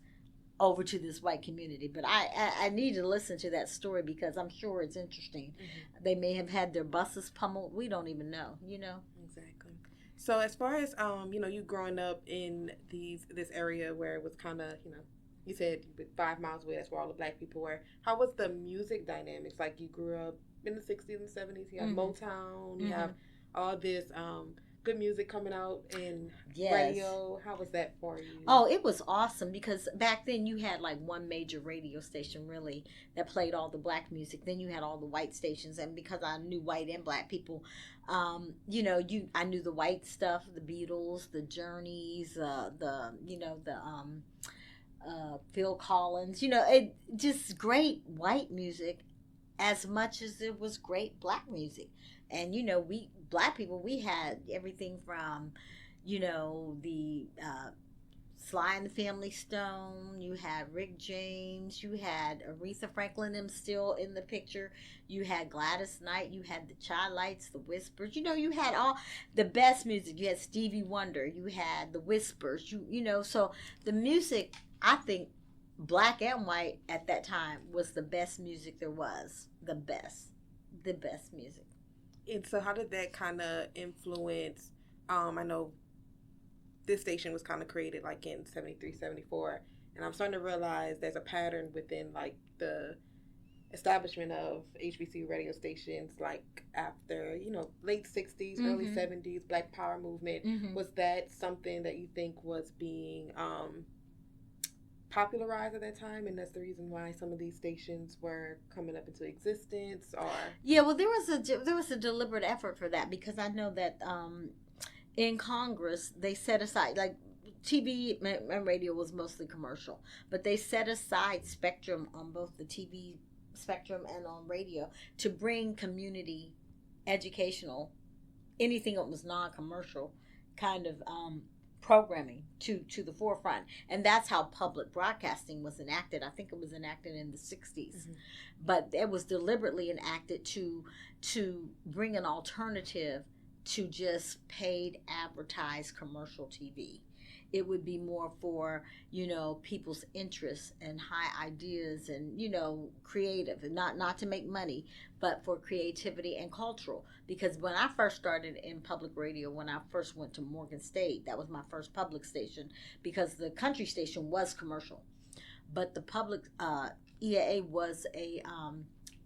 S2: over to this white community. But I need to listen to that story because I'm sure it's interesting. They may have had their buses pummeled. We don't even know, you know.
S1: Exactly. So as far as you know, you growing up in this area where it was kind of, you know, you said 5 miles away, that's where all the black people were. How was the music dynamics? Like, you grew up in the 60s and 70s. You have Motown. You have all this good music coming out in radio. How was that for you?
S2: Oh, it was awesome because back then you had like one major radio station really that played all the black music. Then you had all the white stations, and because I knew white and black people, you know, I knew the white stuff, the Beatles, the Journeys, Phil Collins. You know, it just great white music as much as it was great black music. And you know, we black people, we had everything from, you know, the Sly and the Family Stone. You had Rick James. You had Aretha Franklin, them still in the picture. You had Gladys Knight. You had the Chi-Lites, the Whispers. You know, you had all the best music. You had Stevie Wonder. You had the Whispers. You know, so the music, I think, black and white at that time was the best music there was. The best music.
S1: And so how did that kind of influence, I know this station was kind of created like in 73, 74, and I'm starting to realize there's a pattern within like the establishment of HBCU radio stations, like after, you know, late 60s, early 70s, Black Power movement. Was that something that you think was being popularized at that time, and that's the reason why some of these stations were coming up into existence? Or
S2: yeah, well, there was a deliberate effort for that, because I know that in Congress they set aside, like, TV and radio was mostly commercial, but they set aside spectrum on both the TV spectrum and on radio to bring community educational, anything that was non-commercial kind of programming to the forefront. And that's how public broadcasting was enacted. I think it was enacted in the 60s, but it was deliberately enacted to bring an alternative to just paid advertised commercial TV. It would be more for, you know, people's interests and high ideas and, you know, creative, and not to make money, but for creativity and cultural. Because when I first started in public radio, when I first went to Morgan State, that was my first public station, because the country station was commercial, but the public EAA was a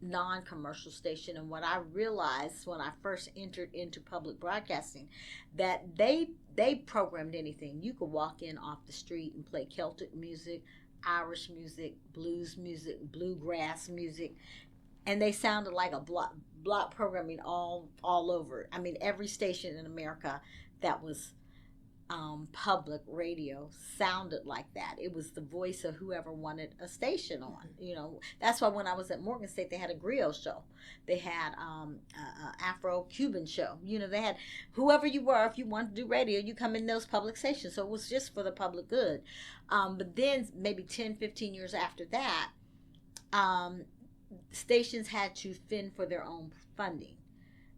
S2: non-commercial station. And what I realized when I first entered into public broadcasting, that they programmed anything. You could walk in off the street and play Celtic music, Irish music, blues music, bluegrass music, and they sounded like a block programming all over. I mean, every station in America that was public radio sounded like that. It was the voice of whoever wanted a station on. You know, that's why when I was at Morgan State, they had a griot show. They had a Afro-Cuban show. You know, they had whoever you were. If you wanted to do radio, you come in those public stations. So it was just for the public good. But then maybe 10, 15 years after that, stations had to fend for their own funding.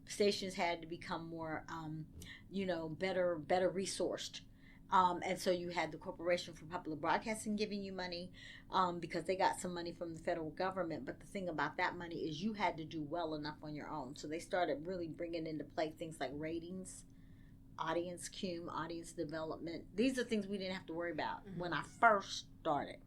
S2: Stations had to become more you know, better resourced. And so you had the Corporation for Public Broadcasting giving you money because they got some money from the federal government. But the thing about that money is you had to do well enough on your own. So they started really bringing into play things like ratings, audience cume, audience development. These are things we didn't have to worry about when I first started.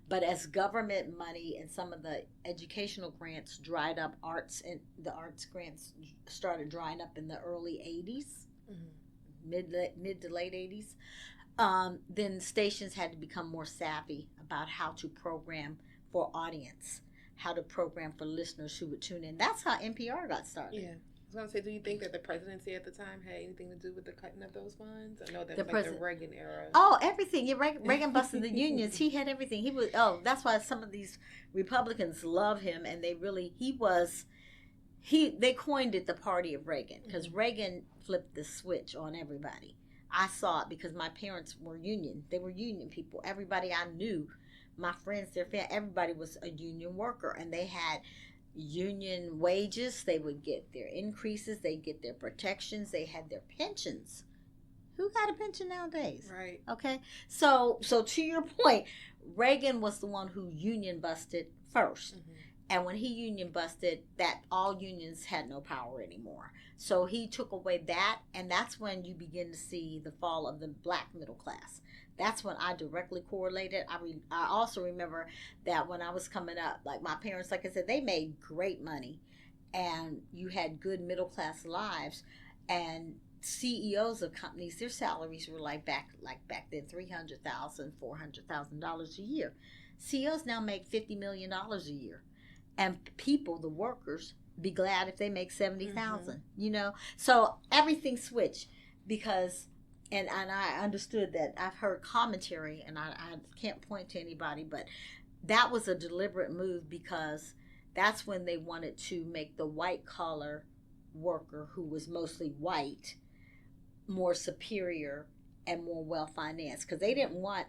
S2: But as government money and some of the educational grants dried up, the arts grants started drying up in the early 80s, mid to late 80s, then stations had to become more savvy about how to program for audience, how to program for listeners who would tune in. That's how NPR got started.
S1: Yeah. was going to say, do you think that the presidency at the time had anything to do with the cutting of those funds? I know that
S2: The
S1: the Reagan era.
S2: Oh, everything. Yeah, Reagan busted the unions. He had everything. He was. Oh, that's why some of these Republicans love him, and they coined it the party of Reagan, because Reagan flipped the switch on everybody. I saw it because my parents were union. They were union people. Everybody I knew, my friends, their family, everybody was a union worker, and they had union wages. They would get their increases. They get their protections. They had their pensions. Who got a pension nowadays?
S1: Right.
S2: Okay. So to your point, Reagan was the one who union busted first. Mm-hmm. And when he union busted, that all unions had no power anymore. So he took away that, and that's when you begin to see the fall of the black middle class. That's when I directly correlated. I also remember that when I was coming up, like my parents, like I said, they made great money, and you had good middle class lives, and CEOs of companies, their salaries were like back then $300,000, $400,000 a year. CEOs now make $50 million a year, and people, the workers, be glad if they make $70,000. You know, so everything switched because. And I understood that. I've heard commentary, and I can't point to anybody, but that was a deliberate move because that's when they wanted to make the white-collar worker, who was mostly white, more superior and more well-financed, because they didn't want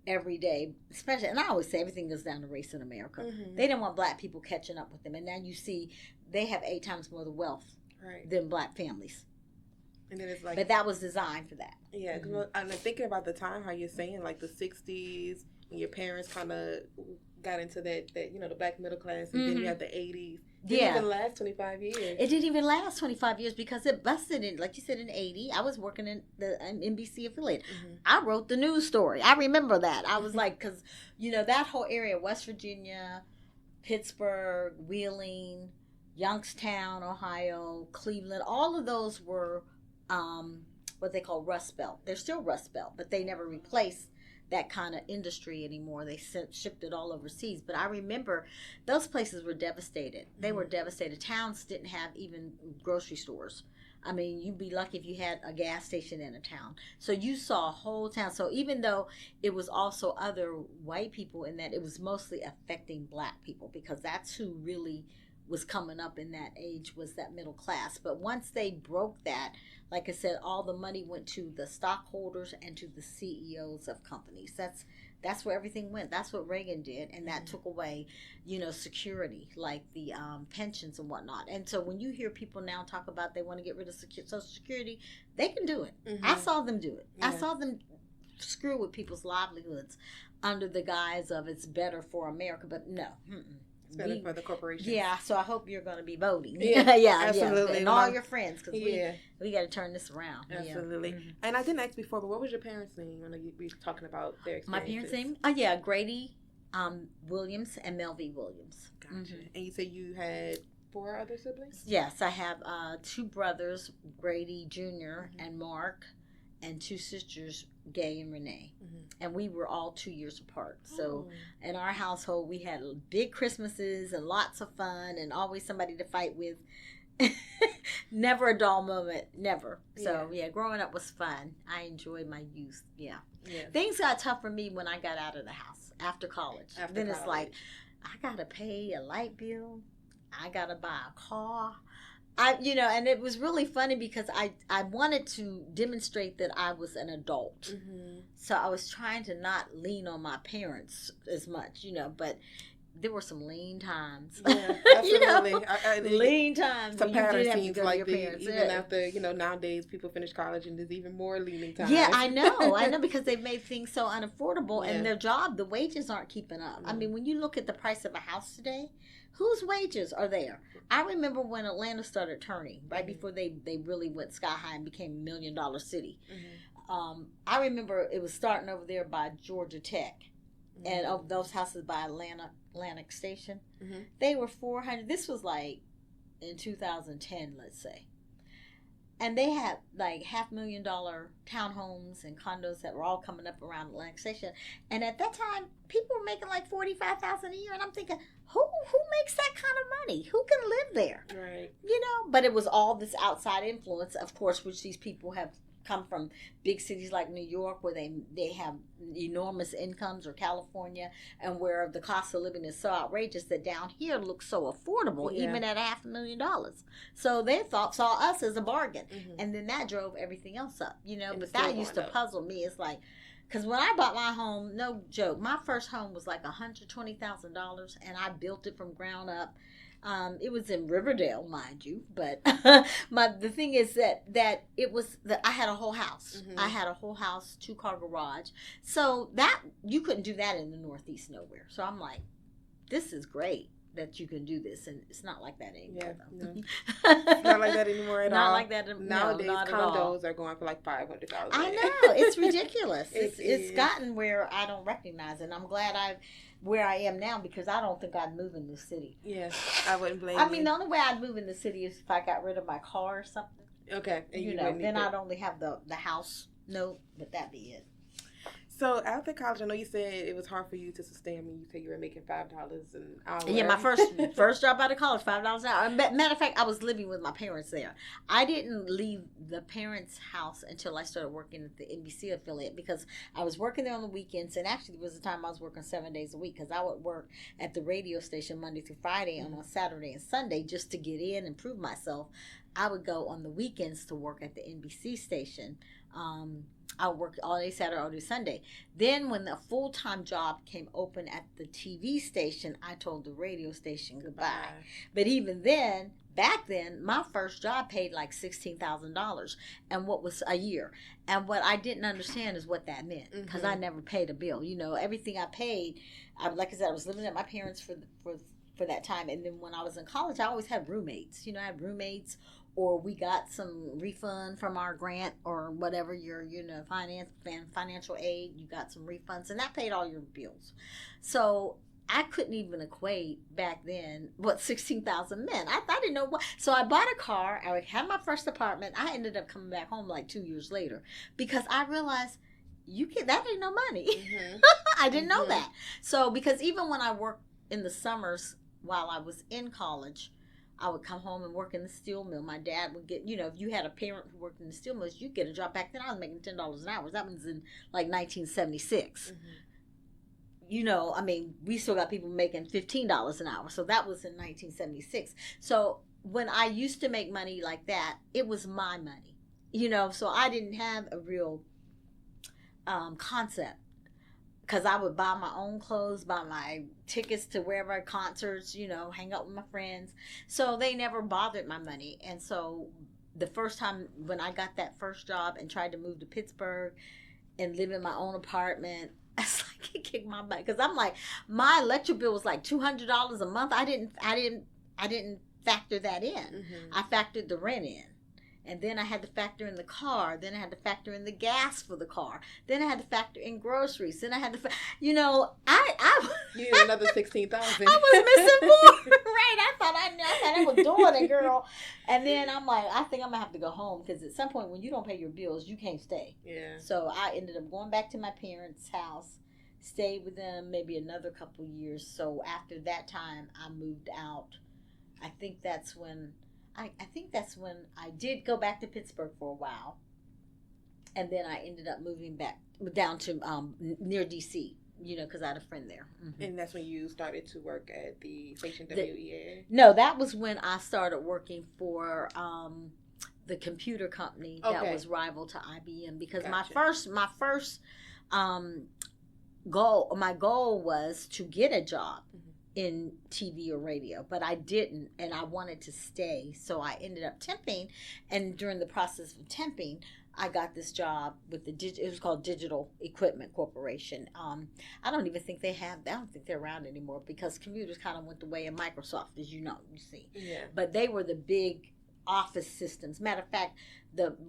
S2: every day, especially, and I always say everything goes down to race in America. Mm-hmm. They didn't want black people catching up with them, and now you see they have 8 times more the wealth than black families.
S1: And then it's like,
S2: but that was designed for that.
S1: Yeah, because I'm thinking about the time, how you're saying, like the 60s, when your parents kind of got into that the black middle class, and then you have the 80s. It didn't even last 25 years.
S2: It didn't even last 25 years because it busted in, like you said, in 80. I was working in the NBC affiliate. Mm-hmm. I wrote the news story. I remember that. I was like, because, that whole area, West Virginia, Pittsburgh, Wheeling, Youngstown, Ohio, Cleveland, all of those were what they call Rust Belt. They're still Rust Belt, but they never replaced that kind of industry anymore. They shipped it all overseas. But I remember those places were devastated. They were devastated. Towns didn't have even grocery stores. I mean, you'd be lucky if you had a gas station in a town. So you saw a whole town. So even though it was also other white people in that, it was mostly affecting black people because that's who really was coming up in that age, was that middle class. But once they broke that, like I said, all the money went to the stockholders and to the CEOs of companies. That's where everything went. That's what Reagan did, and that took away, security, like the pensions and whatnot. And so when you hear people now talk about they want to get rid of Social Security, they can do it. Mm-hmm. I saw them do it. Yeah. I saw them screw with people's livelihoods under the guise of it's better for America, but no. Mm-mm.
S1: Better for the corporations.
S2: Yeah, so I hope you're going to be voting.
S1: Yeah,
S2: yeah,
S1: absolutely.
S2: And all your friends, because we got to turn this around.
S1: Absolutely. Yeah. Mm-hmm. And I didn't ask before, but what was your parents' name when you were talking about their experiences?
S2: My parents' name? Grady Williams and Melvie Williams.
S1: Gotcha. Mm-hmm. And you said you had 4 other siblings?
S2: Yes, I have 2 brothers, Grady Jr. and Mark, and 2 sisters, Gay and Renee. Mm-hmm. And we were all 2 years apart. So in our household, we had big Christmases and lots of fun and always somebody to fight with. Never a dull moment. Never. So, growing up was fun. I enjoyed my youth. Yeah. Things got tough for me when I got out of the house after college. It's like, I got to pay a light bill. I got to buy a car. And it was really funny because I wanted to demonstrate that I was an adult. Mm-hmm. So I was trying to not lean on my parents as much, but there were some lean times.
S1: Yeah, absolutely.
S2: Lean times.
S1: Some pattern seems like even after, nowadays people finish college and there's even more leaning times.
S2: Yeah, I know, because they've made things so unaffordable and their job, the wages aren't keeping up. Mm-hmm. I mean, when you look at the price of a house today, whose wages are there? I remember when Atlanta started turning, right before they really went sky high and became $1 million city. Mm-hmm. I remember it was starting over there by Georgia Tech. Mm-hmm. And of those houses by Atlantic Station, they were $400. This was like in 2010, let's say. And they had like $500,000 townhomes and condos that were all coming up around Atlantic Station. And at that time, people were making like $45,000 a year. And I'm thinking, who who makes that kind of money? Who can live there?
S1: Right.
S2: You know, but it was all this outside influence, of course, which these people have come from big cities like New York, where they have enormous incomes, or California, and where the cost of living is so outrageous that down here looks so affordable, even at $500,000. So they saw us as a bargain, and then that drove everything else up, you know. But that used to puzzle me. It's like, because when I bought my home, no joke, my first home was like $120,000, and I built it from ground up. It was in Riverdale, mind you, but the thing is that it was that I had a whole house. I had a whole house, 2-car garage. So that you couldn't do that in the Northeast nowhere. So I'm like, this is great that you can do this, and it's not like that anymore.
S1: Yeah, no. It's not like that anymore at all.
S2: Not like that.
S1: Nowadays,
S2: not
S1: condos are going for like $500,000.
S2: I know, it's ridiculous. It's gotten where I don't recognize it. And I'm glad where I am now, because I don't think I'd move in this city.
S1: Yeah, I wouldn't blame
S2: you. I mean, the only way I'd move in the city is if I got rid of my car or something.
S1: Okay. And
S2: you know, then I'd only have the house note, but that'd be it.
S1: So after college, I know you said it was hard for you to sustain. I mean, you said you were making $5 an hour.
S2: Yeah, my first job out of college, $5 an hour. Matter of fact, I was living with my parents there. I didn't leave the parents' house until I started working at the NBC affiliate, because I was working there on the weekends, and actually there was a time I was working 7 days a week, because I would work at the radio station Monday through Friday, and on Saturday and Sunday, just to get in and prove myself, I would go on the weekends to work at the NBC station. I worked all day Saturday, all day Sunday. Then when the full-time job came open at the TV station, I told the radio station goodbye. But even then, back then, my first job paid like $16,000, and what was a year. And what I didn't understand is what that meant, because I never paid a bill. You know, everything I paid, like I said, I was living at my parents for that time. And then when I was in college, I always had roommates. You know, I had roommates, or we got some refund from our grant or whatever, your financial aid. You got some refunds, and that paid all your bills. So I couldn't even equate back then what 16,000 meant. I didn't know what. So I bought a car. I had my first apartment. I ended up coming back home like 2 years later, because I realized that ain't no money. I didn't know that. So because even when I worked in the summers while I was in college, I would come home and work in the steel mill. My dad would get, you know, if you had a parent who worked in the steel mills, you'd get a job. Back then I was making $10 an hour. That was in like 1976. You know, I mean, we still got people making $15 an hour. So that was in 1976. So when I used to make money like that, it was my money, you know, so I didn't have a real concept. Because I would buy my own clothes, buy my tickets to wherever concerts, you know, hang out with my friends. So they never bothered my money. And so the first time when I got that first job and tried to move to Pittsburgh and live in my own apartment, it's like it kicked my butt. Because I'm like, my electric bill was like $200 a month. I didn't factor that in. I factored the rent in. And then I had to factor in the car. Then I had to factor in the gas for the car. Then I had to factor in groceries. Then I had to, you know,
S1: you need another 16,000.
S2: I was missing more. Right? I thought I was doing it, girl. And then I'm like, I think I'm gonna have to go home, because at some point when you don't pay your bills, you can't stay.
S1: Yeah.
S2: So I ended up going back to my parents' house, stayed with them maybe another couple years. So after that time, I moved out. I think that's when I did go back to Pittsburgh for a while, and then I ended up moving back down to near D.C., you know, because I had a friend there.
S1: And that's when you started to work at the station WEA?
S2: No, that was when I started working for the computer company that was rival to IBM, because my first goal was to get a job in TV or radio, but I didn't, and I wanted to stay, so I ended up temping. And during the process of temping, I got this job with it was called Digital Equipment Corporation. I don't think they're around anymore, because computers kind of went the way of Microsoft, as you see.
S1: Yeah.
S2: But they were the big office systems. Matter of fact,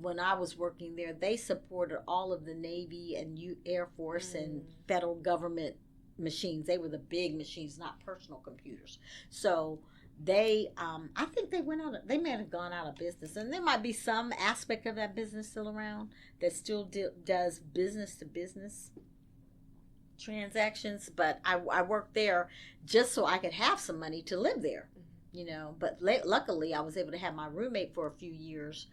S2: when I was working there, they supported all of the Navy and Air Force and federal government machines. They were the big machines, not personal computers. So they I think they may have gone out of business, and there might be some aspect of that business still around that still does business to business transactions, but I worked there just so I could have some money to live there, you know. But luckily, I was able to have my roommate for a few years,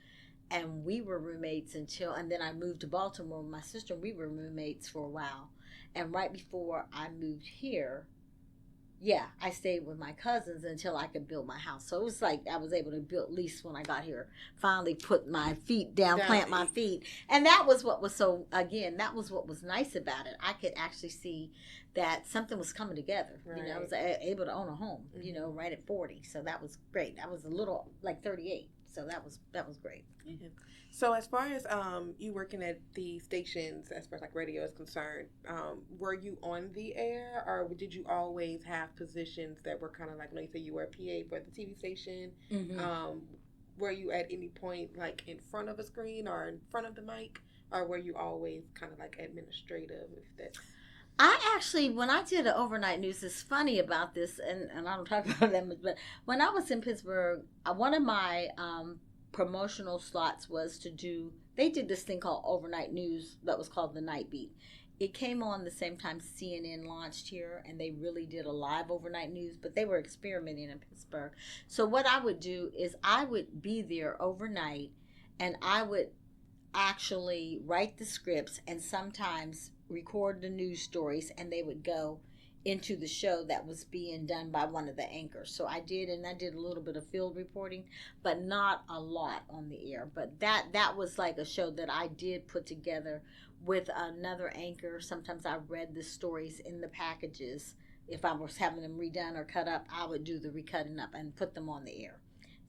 S2: and we were roommates and then I moved to Baltimore with my sister, and we were roommates for a while. And right before I moved here, I stayed with my cousins until I could build my house. So it was like I was able to build, at least when I got here, finally put my feet down, plant my feet. And that was what was that was what was nice about it. I could actually see that something was coming together. Right. You know, I was able to own a home, you know, right at 40. So that was great. I was a little, like 38. So that was great.
S1: Mm-hmm. So as far as you working at the stations, as far as like radio is concerned, were you on the air, or did you always have positions that were kind of like, you say you were a PA for the TV station? Mm-hmm. Were you at any point like in front of a screen or in front of the mic, or were you always kind of like administrative? If that's
S2: I actually, when I did the overnight news, it's funny about this, and I don't talk about that much, but when I was in Pittsburgh, one of my promotional slots was they did this thing called overnight news that was called the Night Beat. It came on the same time CNN launched here, and they really did a live overnight news, but they were experimenting in Pittsburgh. So what I would do is I would be there overnight, and I would actually write the scripts and sometimes record the news stories, and they would go into the show that was being done by one of the anchors. So I did a little bit of field reporting, but not a lot on the air. But that was like a show that I did put together with another anchor. Sometimes I read the stories in the packages. If I was having them redone or cut up, I would do the recutting up and put them on the air.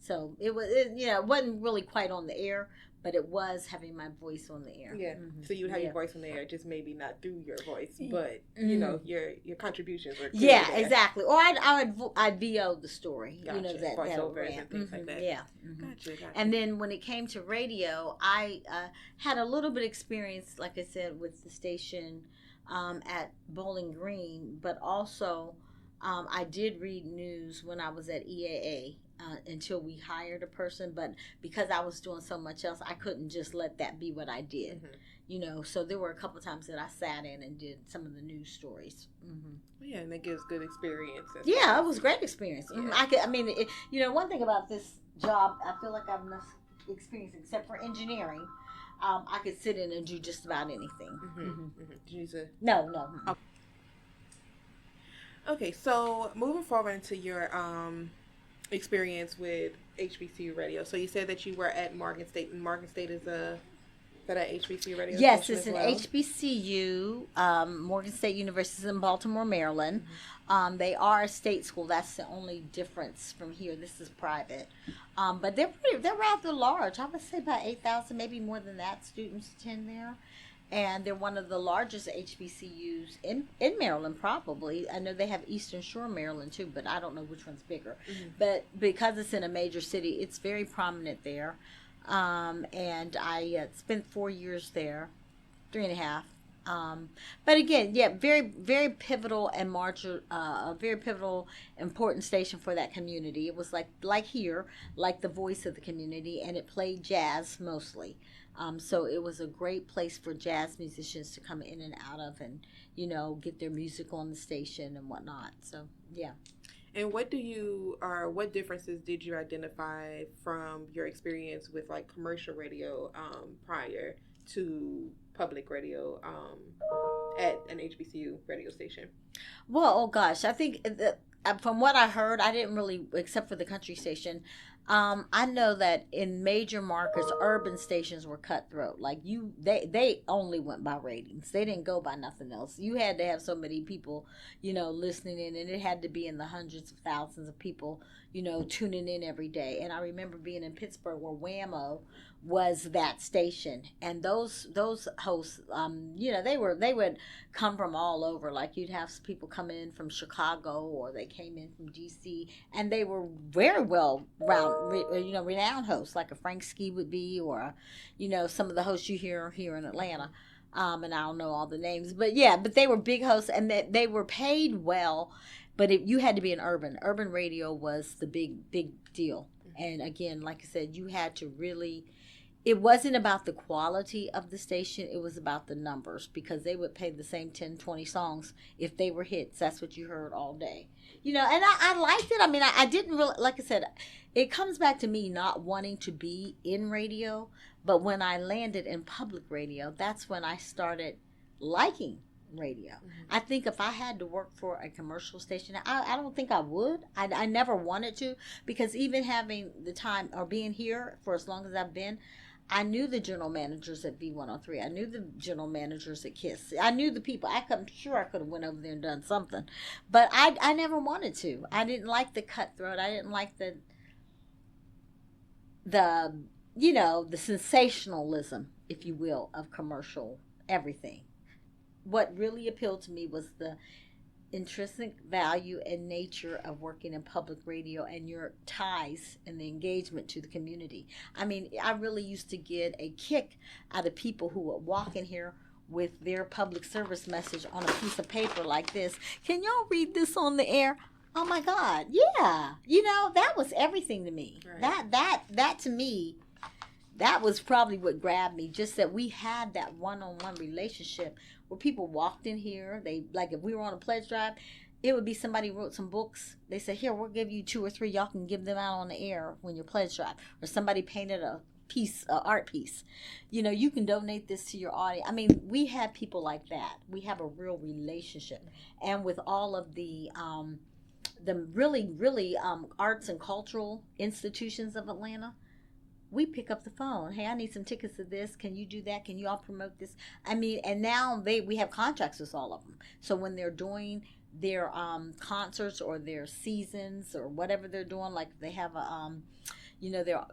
S2: So it wasn't really quite on the air, but it was having my voice on the air.
S1: Yeah. Mm-hmm. So you would have your voice on the air, just maybe not through your voice, but you know your contributions were.
S2: Yeah, there. Exactly. Or I'd VO the story.
S1: Gotcha.
S2: You know that
S1: voiceovers and things like that.
S2: Yeah.
S1: Mm-hmm. Gotcha.
S2: And then when it came to radio, I had a little bit of experience, like I said, with the station at Bowling Green, but also I did read news when I was at EAA. Until we hired a person, but because I was doing so much else, I couldn't just let that be what I did. Mm-hmm. You know, so there were a couple times that I sat in and did some of the news stories. Mm-hmm.
S1: Yeah, and that gives good experience.
S2: Yeah, it was great experience. Yeah. One thing about this job, I feel like I've enough experience, except for engineering. I could sit in and do just about anything. Mm-hmm.
S1: Mm-hmm.
S2: No.
S1: Okay, so moving forward into your experience with HBCU radio. So you said that you were at Morgan State, and Morgan State is an HBCU radio
S2: yes,
S1: station
S2: it's an
S1: well?
S2: HBCU. Morgan State University is in Baltimore, Maryland. Mm-hmm. They are a state school. That's the only difference from here. This is private. But they're rather large. I would say about 8,000, maybe more than that, students attend there. And they're one of the largest HBCUs in Maryland, probably. I know they have Eastern Shore, Maryland, too, but I don't know which one's bigger. Mm-hmm. But because it's in a major city, it's very prominent there. And I spent 4 years there, 3.5. But again, very, very pivotal and a very pivotal, important station for that community. It was like here, like the voice of the community, and it played jazz mostly. So it was a great place for jazz musicians to come in and out of and, get their music on the station and whatnot. So, yeah.
S1: And what differences did you identify from your experience with like commercial radio prior to public radio at an HBCU radio station?
S2: Well, oh gosh, I think from what I heard, I didn't really, except for the country station, I know that in major markets, urban stations were cutthroat. Like they only went by ratings. They didn't go by nothing else. You had to have so many people, listening in, and it had to be in the hundreds of thousands of people, tuning in every day. And I remember being in Pittsburgh where Whammo was that station, and those hosts, they would come from all over. Like you'd have people come in from Chicago, or they came in from DC, and they were very well renowned hosts, like a Frank Ski would be, or some of the hosts you hear here in Atlanta. And I don't know all the names, but they were big hosts, and they were paid well. But you had to be an urban radio was the big deal. And again, like I said, you had to really it wasn't about the quality of the station. It was about the numbers, because they would play the same 10, 20 songs. If they were hits, that's what you heard all day. And I liked it. I mean, I didn't really, like I said, it comes back to me not wanting to be in radio. But when I landed in public radio, that's when I started liking radio. Mm-hmm. I think if I had to work for a commercial station, I don't think I would. I never wanted to, because even having the time or being here for as long as I've been, I knew the general managers at B103. I knew the general managers at KISS. I knew the people. I'm sure I could have went over there and done something. But I never wanted to. I didn't like the cutthroat. I didn't like the sensationalism, if you will, of commercial everything. What really appealed to me was the intrinsic value and nature of working in public radio and your ties and the engagement to the community. I mean, I really used to get a kick out of people who would walk in here with their public service message on a piece of paper like this. Can y'all read this on the air? Oh my God, yeah. That was everything to me. Right. That to me, that was probably what grabbed me, just that we had that one-on-one relationship where people walked in here. They, like, if we were on a pledge drive, it would be somebody wrote some books. They said, here, we'll give you 2 or 3. Y'all can give them out on the air when you're pledge drive. Or somebody painted a piece, an art piece. You can donate this to your audience. I mean, we had people like that. We have a real relationship. And with all of the really, really arts and cultural institutions of Atlanta, we pick up the phone. Hey, I need some tickets to this. Can you do that? Can you all promote this? I mean, and now we have contracts with all of them. So when they're doing their concerts or their seasons or whatever they're doing, like they have a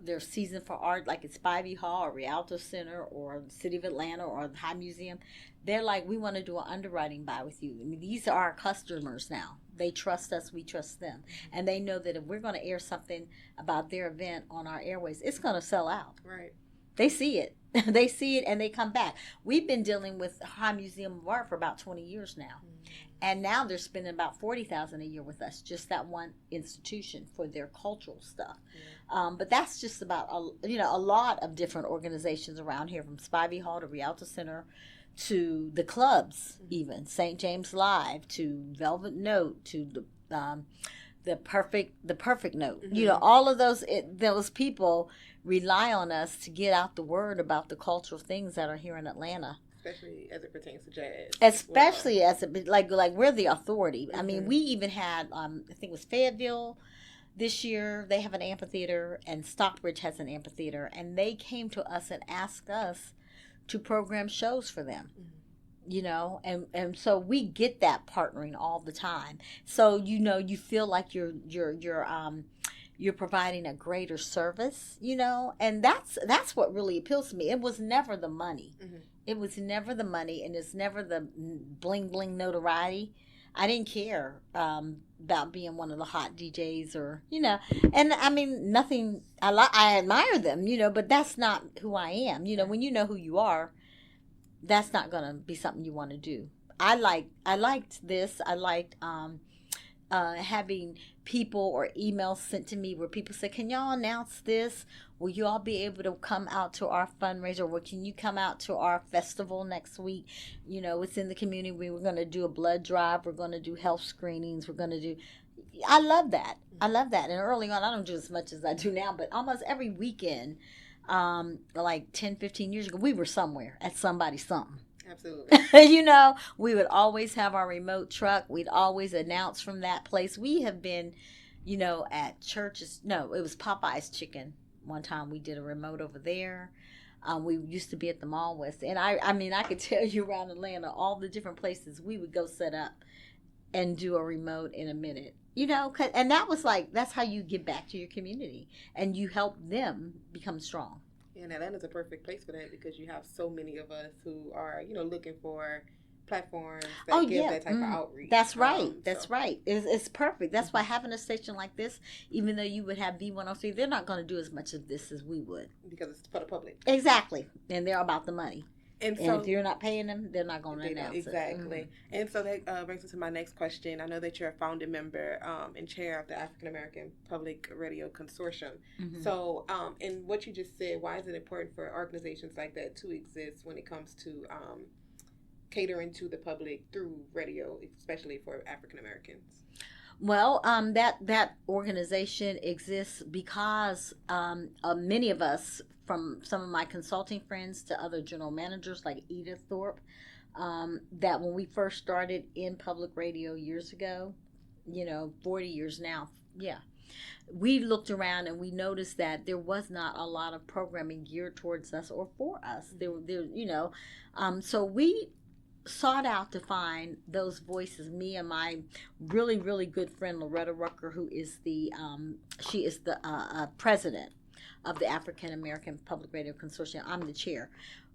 S2: their season for art, like at Spivey Hall or Rialto Center or the City of Atlanta or the High Museum, they're like, we want to do an underwriting buy with you. I mean, these are our customers now. They trust us, we trust them. And they know that if we're going to air something about their event on our airways, it's going to sell out.
S1: Right.
S2: They see it. They see it and they come back. We've been dealing with High Museum of Art for about 20 years now. Mm-hmm. And now they're spending about $40,000 a year with us, just that one institution for their cultural stuff. Mm-hmm. But that's just about a lot of different organizations around here, from Spivey Hall to Rialto Center to the clubs, mm-hmm. even St. James Live to Velvet Note to the perfect Note. Mm-hmm. All of those people rely on us to get out the word about the cultural things that are here in Atlanta.
S1: Especially as it pertains to jazz.
S2: Especially as it like we're the authority. Mm-hmm. I mean, we even had I think it was Fayetteville this year. They have an amphitheater, and Stockbridge has an amphitheater, and they came to us and asked us to program shows for them. Mm-hmm. And so we get that partnering all the time. So you feel like you're providing a greater service, and that's what really appeals to me. It was never the money. Mm-hmm. It was never the money, and it's never the bling bling notoriety. I didn't care about being one of the hot DJs or and I mean, nothing. I admire them, but that's not who I am. When you know who you are, that's not gonna be something you want to do. I liked this. I liked having people or emails sent to me where people say, can y'all announce this? Will you all be able to come out to our fundraiser? Or can you come out to our festival next week? It's in the community. We're going to do a blood drive. We're going to do health screenings. I love that. And early on, I don't do as much as I do now, but almost every weekend, like 10, 15 years ago, we were somewhere at somebody's something.
S1: Absolutely.
S2: We would always have our remote truck. We'd always announce from that place. We have been, at churches. No, it was Popeye's Chicken. One time we did a remote over there. We used to be at the Mall West. And I mean, I could tell you around Atlanta, all the different places we would go set up and do a remote in a minute. And that was that's how you give back to your community. And you help them become strong.
S1: And Atlanta's a perfect place for that, because you have so many of us who are, looking for platforms that give that type of outreach.
S2: That's right. That's right. It's perfect. That's why having a station like this, even though you would have B103, they're not going to do as much of this as we would.
S1: Because it's for the public.
S2: Exactly. And they're about the money.
S1: And
S2: And
S1: so,
S2: if you're not paying them, they're not going to
S1: they know,
S2: announce
S1: exactly.
S2: it.
S1: And so that brings us to my next question. I know that you're a founding member and chair of the African American Public Radio Consortium.
S2: Mm-hmm.
S1: So, in what you just said, why is it important for organizations like that to exist when it comes to catering to the public through radio, especially for African Americans?
S2: Well, that organization exists because many of us, from some of my consulting friends to other general managers like Edith Thorpe, that when we first started in public radio years ago, 40 years now, yeah, we looked around and we noticed that there was not a lot of programming geared towards us or for us. So we sought out to find those voices. Me and my really, really good friend Loretta Rucker, who is she is the president of the African American Public Radio Consortium. I'm the chair.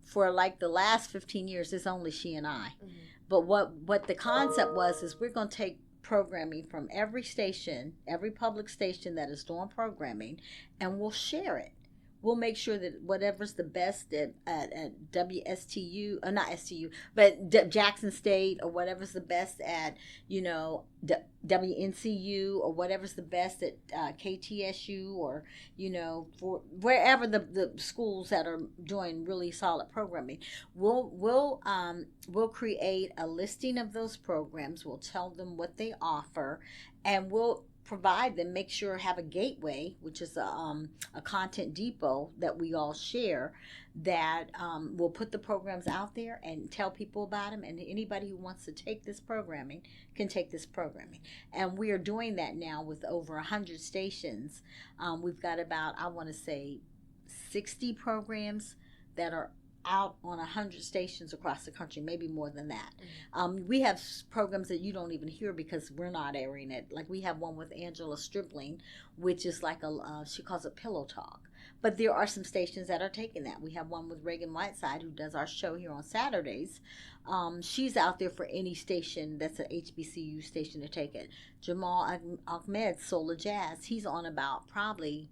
S2: For like the last 15 years, it's only she and I. Mm-hmm. But what the concept was is we're going to take programming from every station, every public station that is doing programming, and we'll share it. We'll make sure that whatever's the best at WSTU, or not STU, but Jackson State, or whatever's the best at, WNCU, or whatever's the best at KTSU, or, for wherever the schools that are doing really solid programming. We'll create a listing of those programs. We'll tell them what they offer, and we'll provide them, make sure have a gateway, which is a content depot that we all share, that will put the programs out there and tell people about them, and anybody who wants to take this programming can take this programming. And we are doing that now with over 100 stations. We've got about, I want to say, 60 programs that are out on 100 stations across the country, maybe more than that. Mm-hmm. We have programs that you don't even hear because we're not airing it. Like we have one with Angela Stribling, which is like she calls it Pillow Talk. But there are some stations that are taking that. We have one with Reagan Whiteside, who does our show here on Saturdays. She's out there for any station that's an HBCU station to take it. Jamal Ahmed, Soul of Jazz, he's on about probably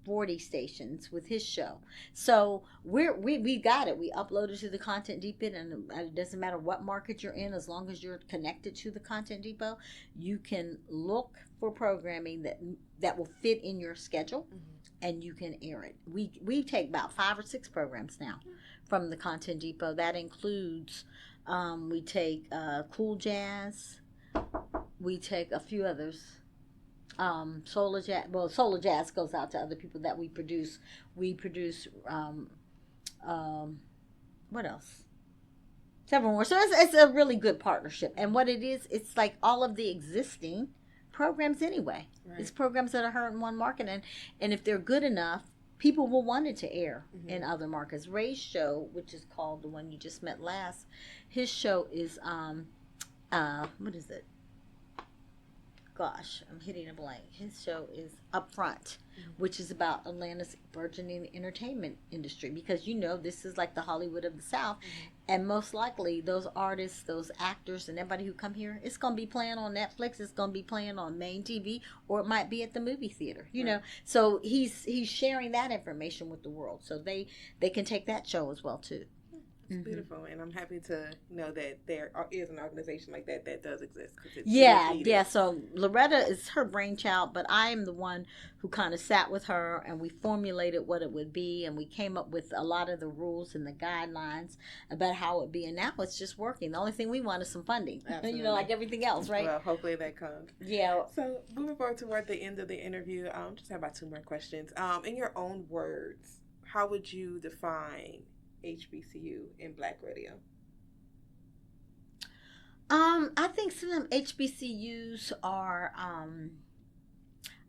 S2: 40 stations with his show. So we got it. We uploaded to the Content Depot, and it doesn't matter what market you're in, as long as you're connected to the Content Depot, you can look for programming that will fit in your schedule, mm-hmm. and you can air it. We take about 5 or 6 programs now from the Content Depot. That includes we take Cool Jazz, we take a few others. Soul of Jazz goes out to other people that we produce. We produce what else? Several more. So it's a really good partnership. And what it is, it's like all of the existing programs anyway. Right. It's programs that are heard in one market, and if they're good enough, people will want it to air, mm-hmm. in other markets. Ray's show, which is called the one you just met last, his show is what is it? Gosh, I'm hitting a blank. His show is Upfront, mm-hmm. which is about Atlanta's burgeoning entertainment industry, because this is like the Hollywood of the South, mm-hmm. and most likely those artists, those actors, and everybody who come here, it's going to be playing on Netflix, it's going to be playing on main TV, or it might be at the movie theater, right. So he's sharing that information with the world, so they can take that show as well too.
S1: It's, mm-hmm. beautiful, and I'm happy to know that there is an organization like that does exist.
S2: Yeah. So Loretta is her brainchild, but I am the one who kind of sat with her, and we formulated what it would be, and we came up with a lot of the rules and the guidelines about how it would be, and now it's just working. The only thing we want is some funding, like everything else, right?
S1: Well, hopefully that comes.
S2: Yeah.
S1: So moving forward toward the end of the interview, just have about 2 more questions. In your own words, how would you define HBCU in Black radio?
S2: I think some of them HBCUs are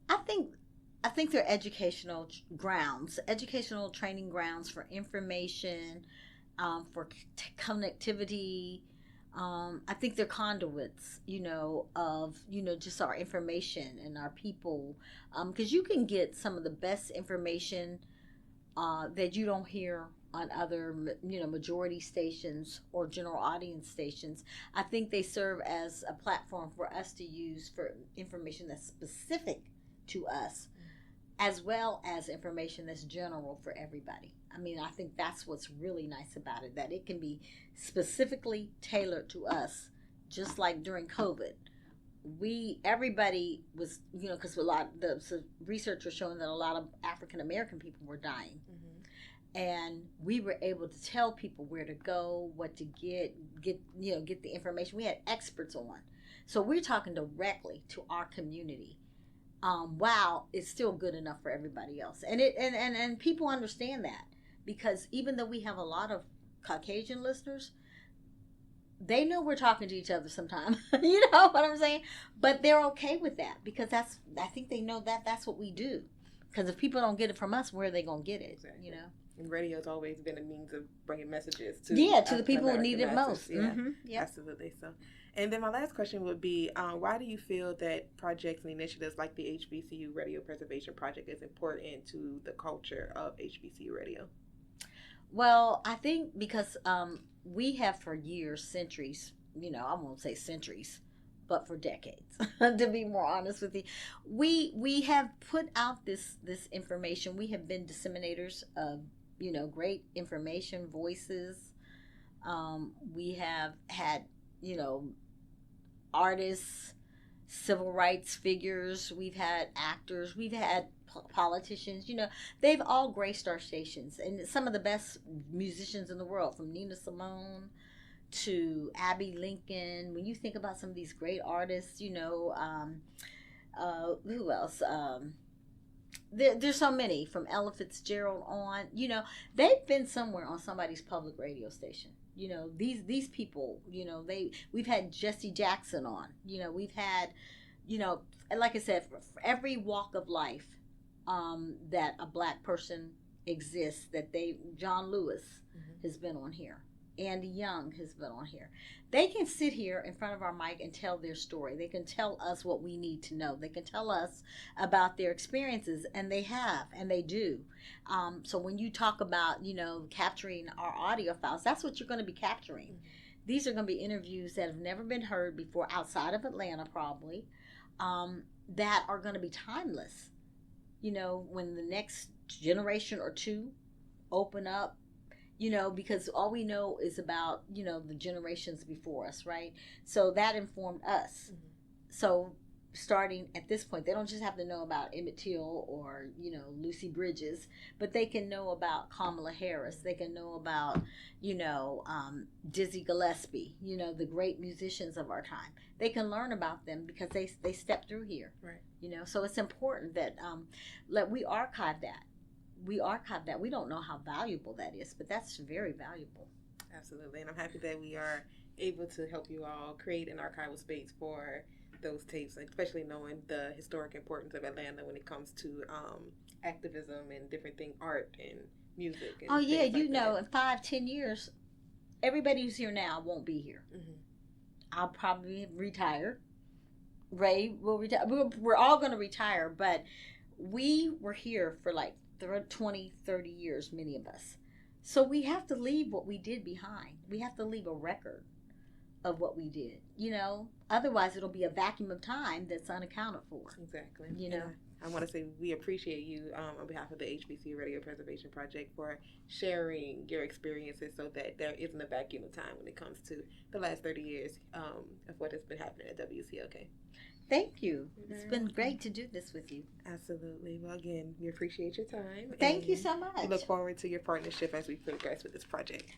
S2: I think they're educational grounds, educational training grounds for information, for connectivity. I think they're conduits, of, just our information and our people, because you can get some of the best information that you don't hear on other, majority stations or general audience stations. I think they serve as a platform for us to use for information that's specific to us, as well as information that's general for everybody. I mean, I think that's what's really nice about it, that it can be specifically tailored to us, just like during COVID. Everybody was, because the research was showing that a lot of African American people were dying. And we were able to tell people where to go, what to get the information. We had experts on. So we're talking directly to our community. Wow, it's still good enough for everybody else. And people understand that, because even though we have a lot of Caucasian listeners, they know we're talking to each other sometimes. You know what I'm saying? But they're okay with that, because I think they know that that's what we do. Because if people don't get it from us, where are they going to get it?
S1: Exactly.
S2: You know?
S1: And radio's always been a means of bringing messages to
S2: the people who need it most.
S1: Yeah, yep. Absolutely. So, and then my last question would be, why do you feel that projects and initiatives like the HBCU Radio Preservation Project is important to the culture of HBCU radio?
S2: Well, I think because we have for years, centuries, I won't say centuries, but for decades, to be more honest with you, we have put out this information. We have been disseminators of great information, voices. We have had artists, civil rights figures. We've had actors. We've had politicians. They've all graced our stations, and some of the best musicians in the world, from Nina Simone to Abby Lincoln. When you think about some of these great artists, who else? There's so many, from Ella Fitzgerald on. They've been somewhere on somebody's public radio station. These people. We've had Jesse Jackson on. We've had, like I said, for every walk of life that a black person exists. John Lewis has been on here. Andy Young has been on here. They can sit here in front of our mic and tell their story. They can tell us what we need to know. They can tell us about their experiences, and they have, and they do. So when you talk about, capturing our audio files, that's what you're going to be capturing. These are going to be interviews that have never been heard before outside of Atlanta, probably, that are going to be timeless. When the next generation or two open up, because all we know is about, the generations before us, right? So that informed us. So starting at this point, they don't just have to know about Emmett Till or, Lucy Bridges, but they can know about Kamala Harris. They can know about, Dizzy Gillespie, the great musicians of our time. They can learn about them because they stepped through here.
S1: Right.
S2: So it's important that we archive that. We don't know how valuable that is, but that's very valuable.
S1: Absolutely. And I'm happy that we are able to help you all create an archival space for those tapes, especially knowing the historic importance of Atlanta when it comes to activism and different things, art and music. And
S2: in 5-10 years, everybody who's here now won't be here. I'll probably retire. Ray will retire. We're all going to retire, but we were here for 20, 30 years, many of us. So we have to leave what we did behind. We have to leave a record of what we did, Otherwise, it'll be a vacuum of time that's unaccounted for.
S1: Exactly. I want to say we appreciate you on behalf of the HBCU Radio Preservation Project for sharing your experiences so that there isn't a vacuum of time when it comes to the last 30 years of what has been happening at WCLK.
S2: Thank you. It's been great to do this with you.
S1: Absolutely. Well, again, we appreciate your time.
S2: Thank you so much.
S1: We look forward to your partnership as we progress with this project.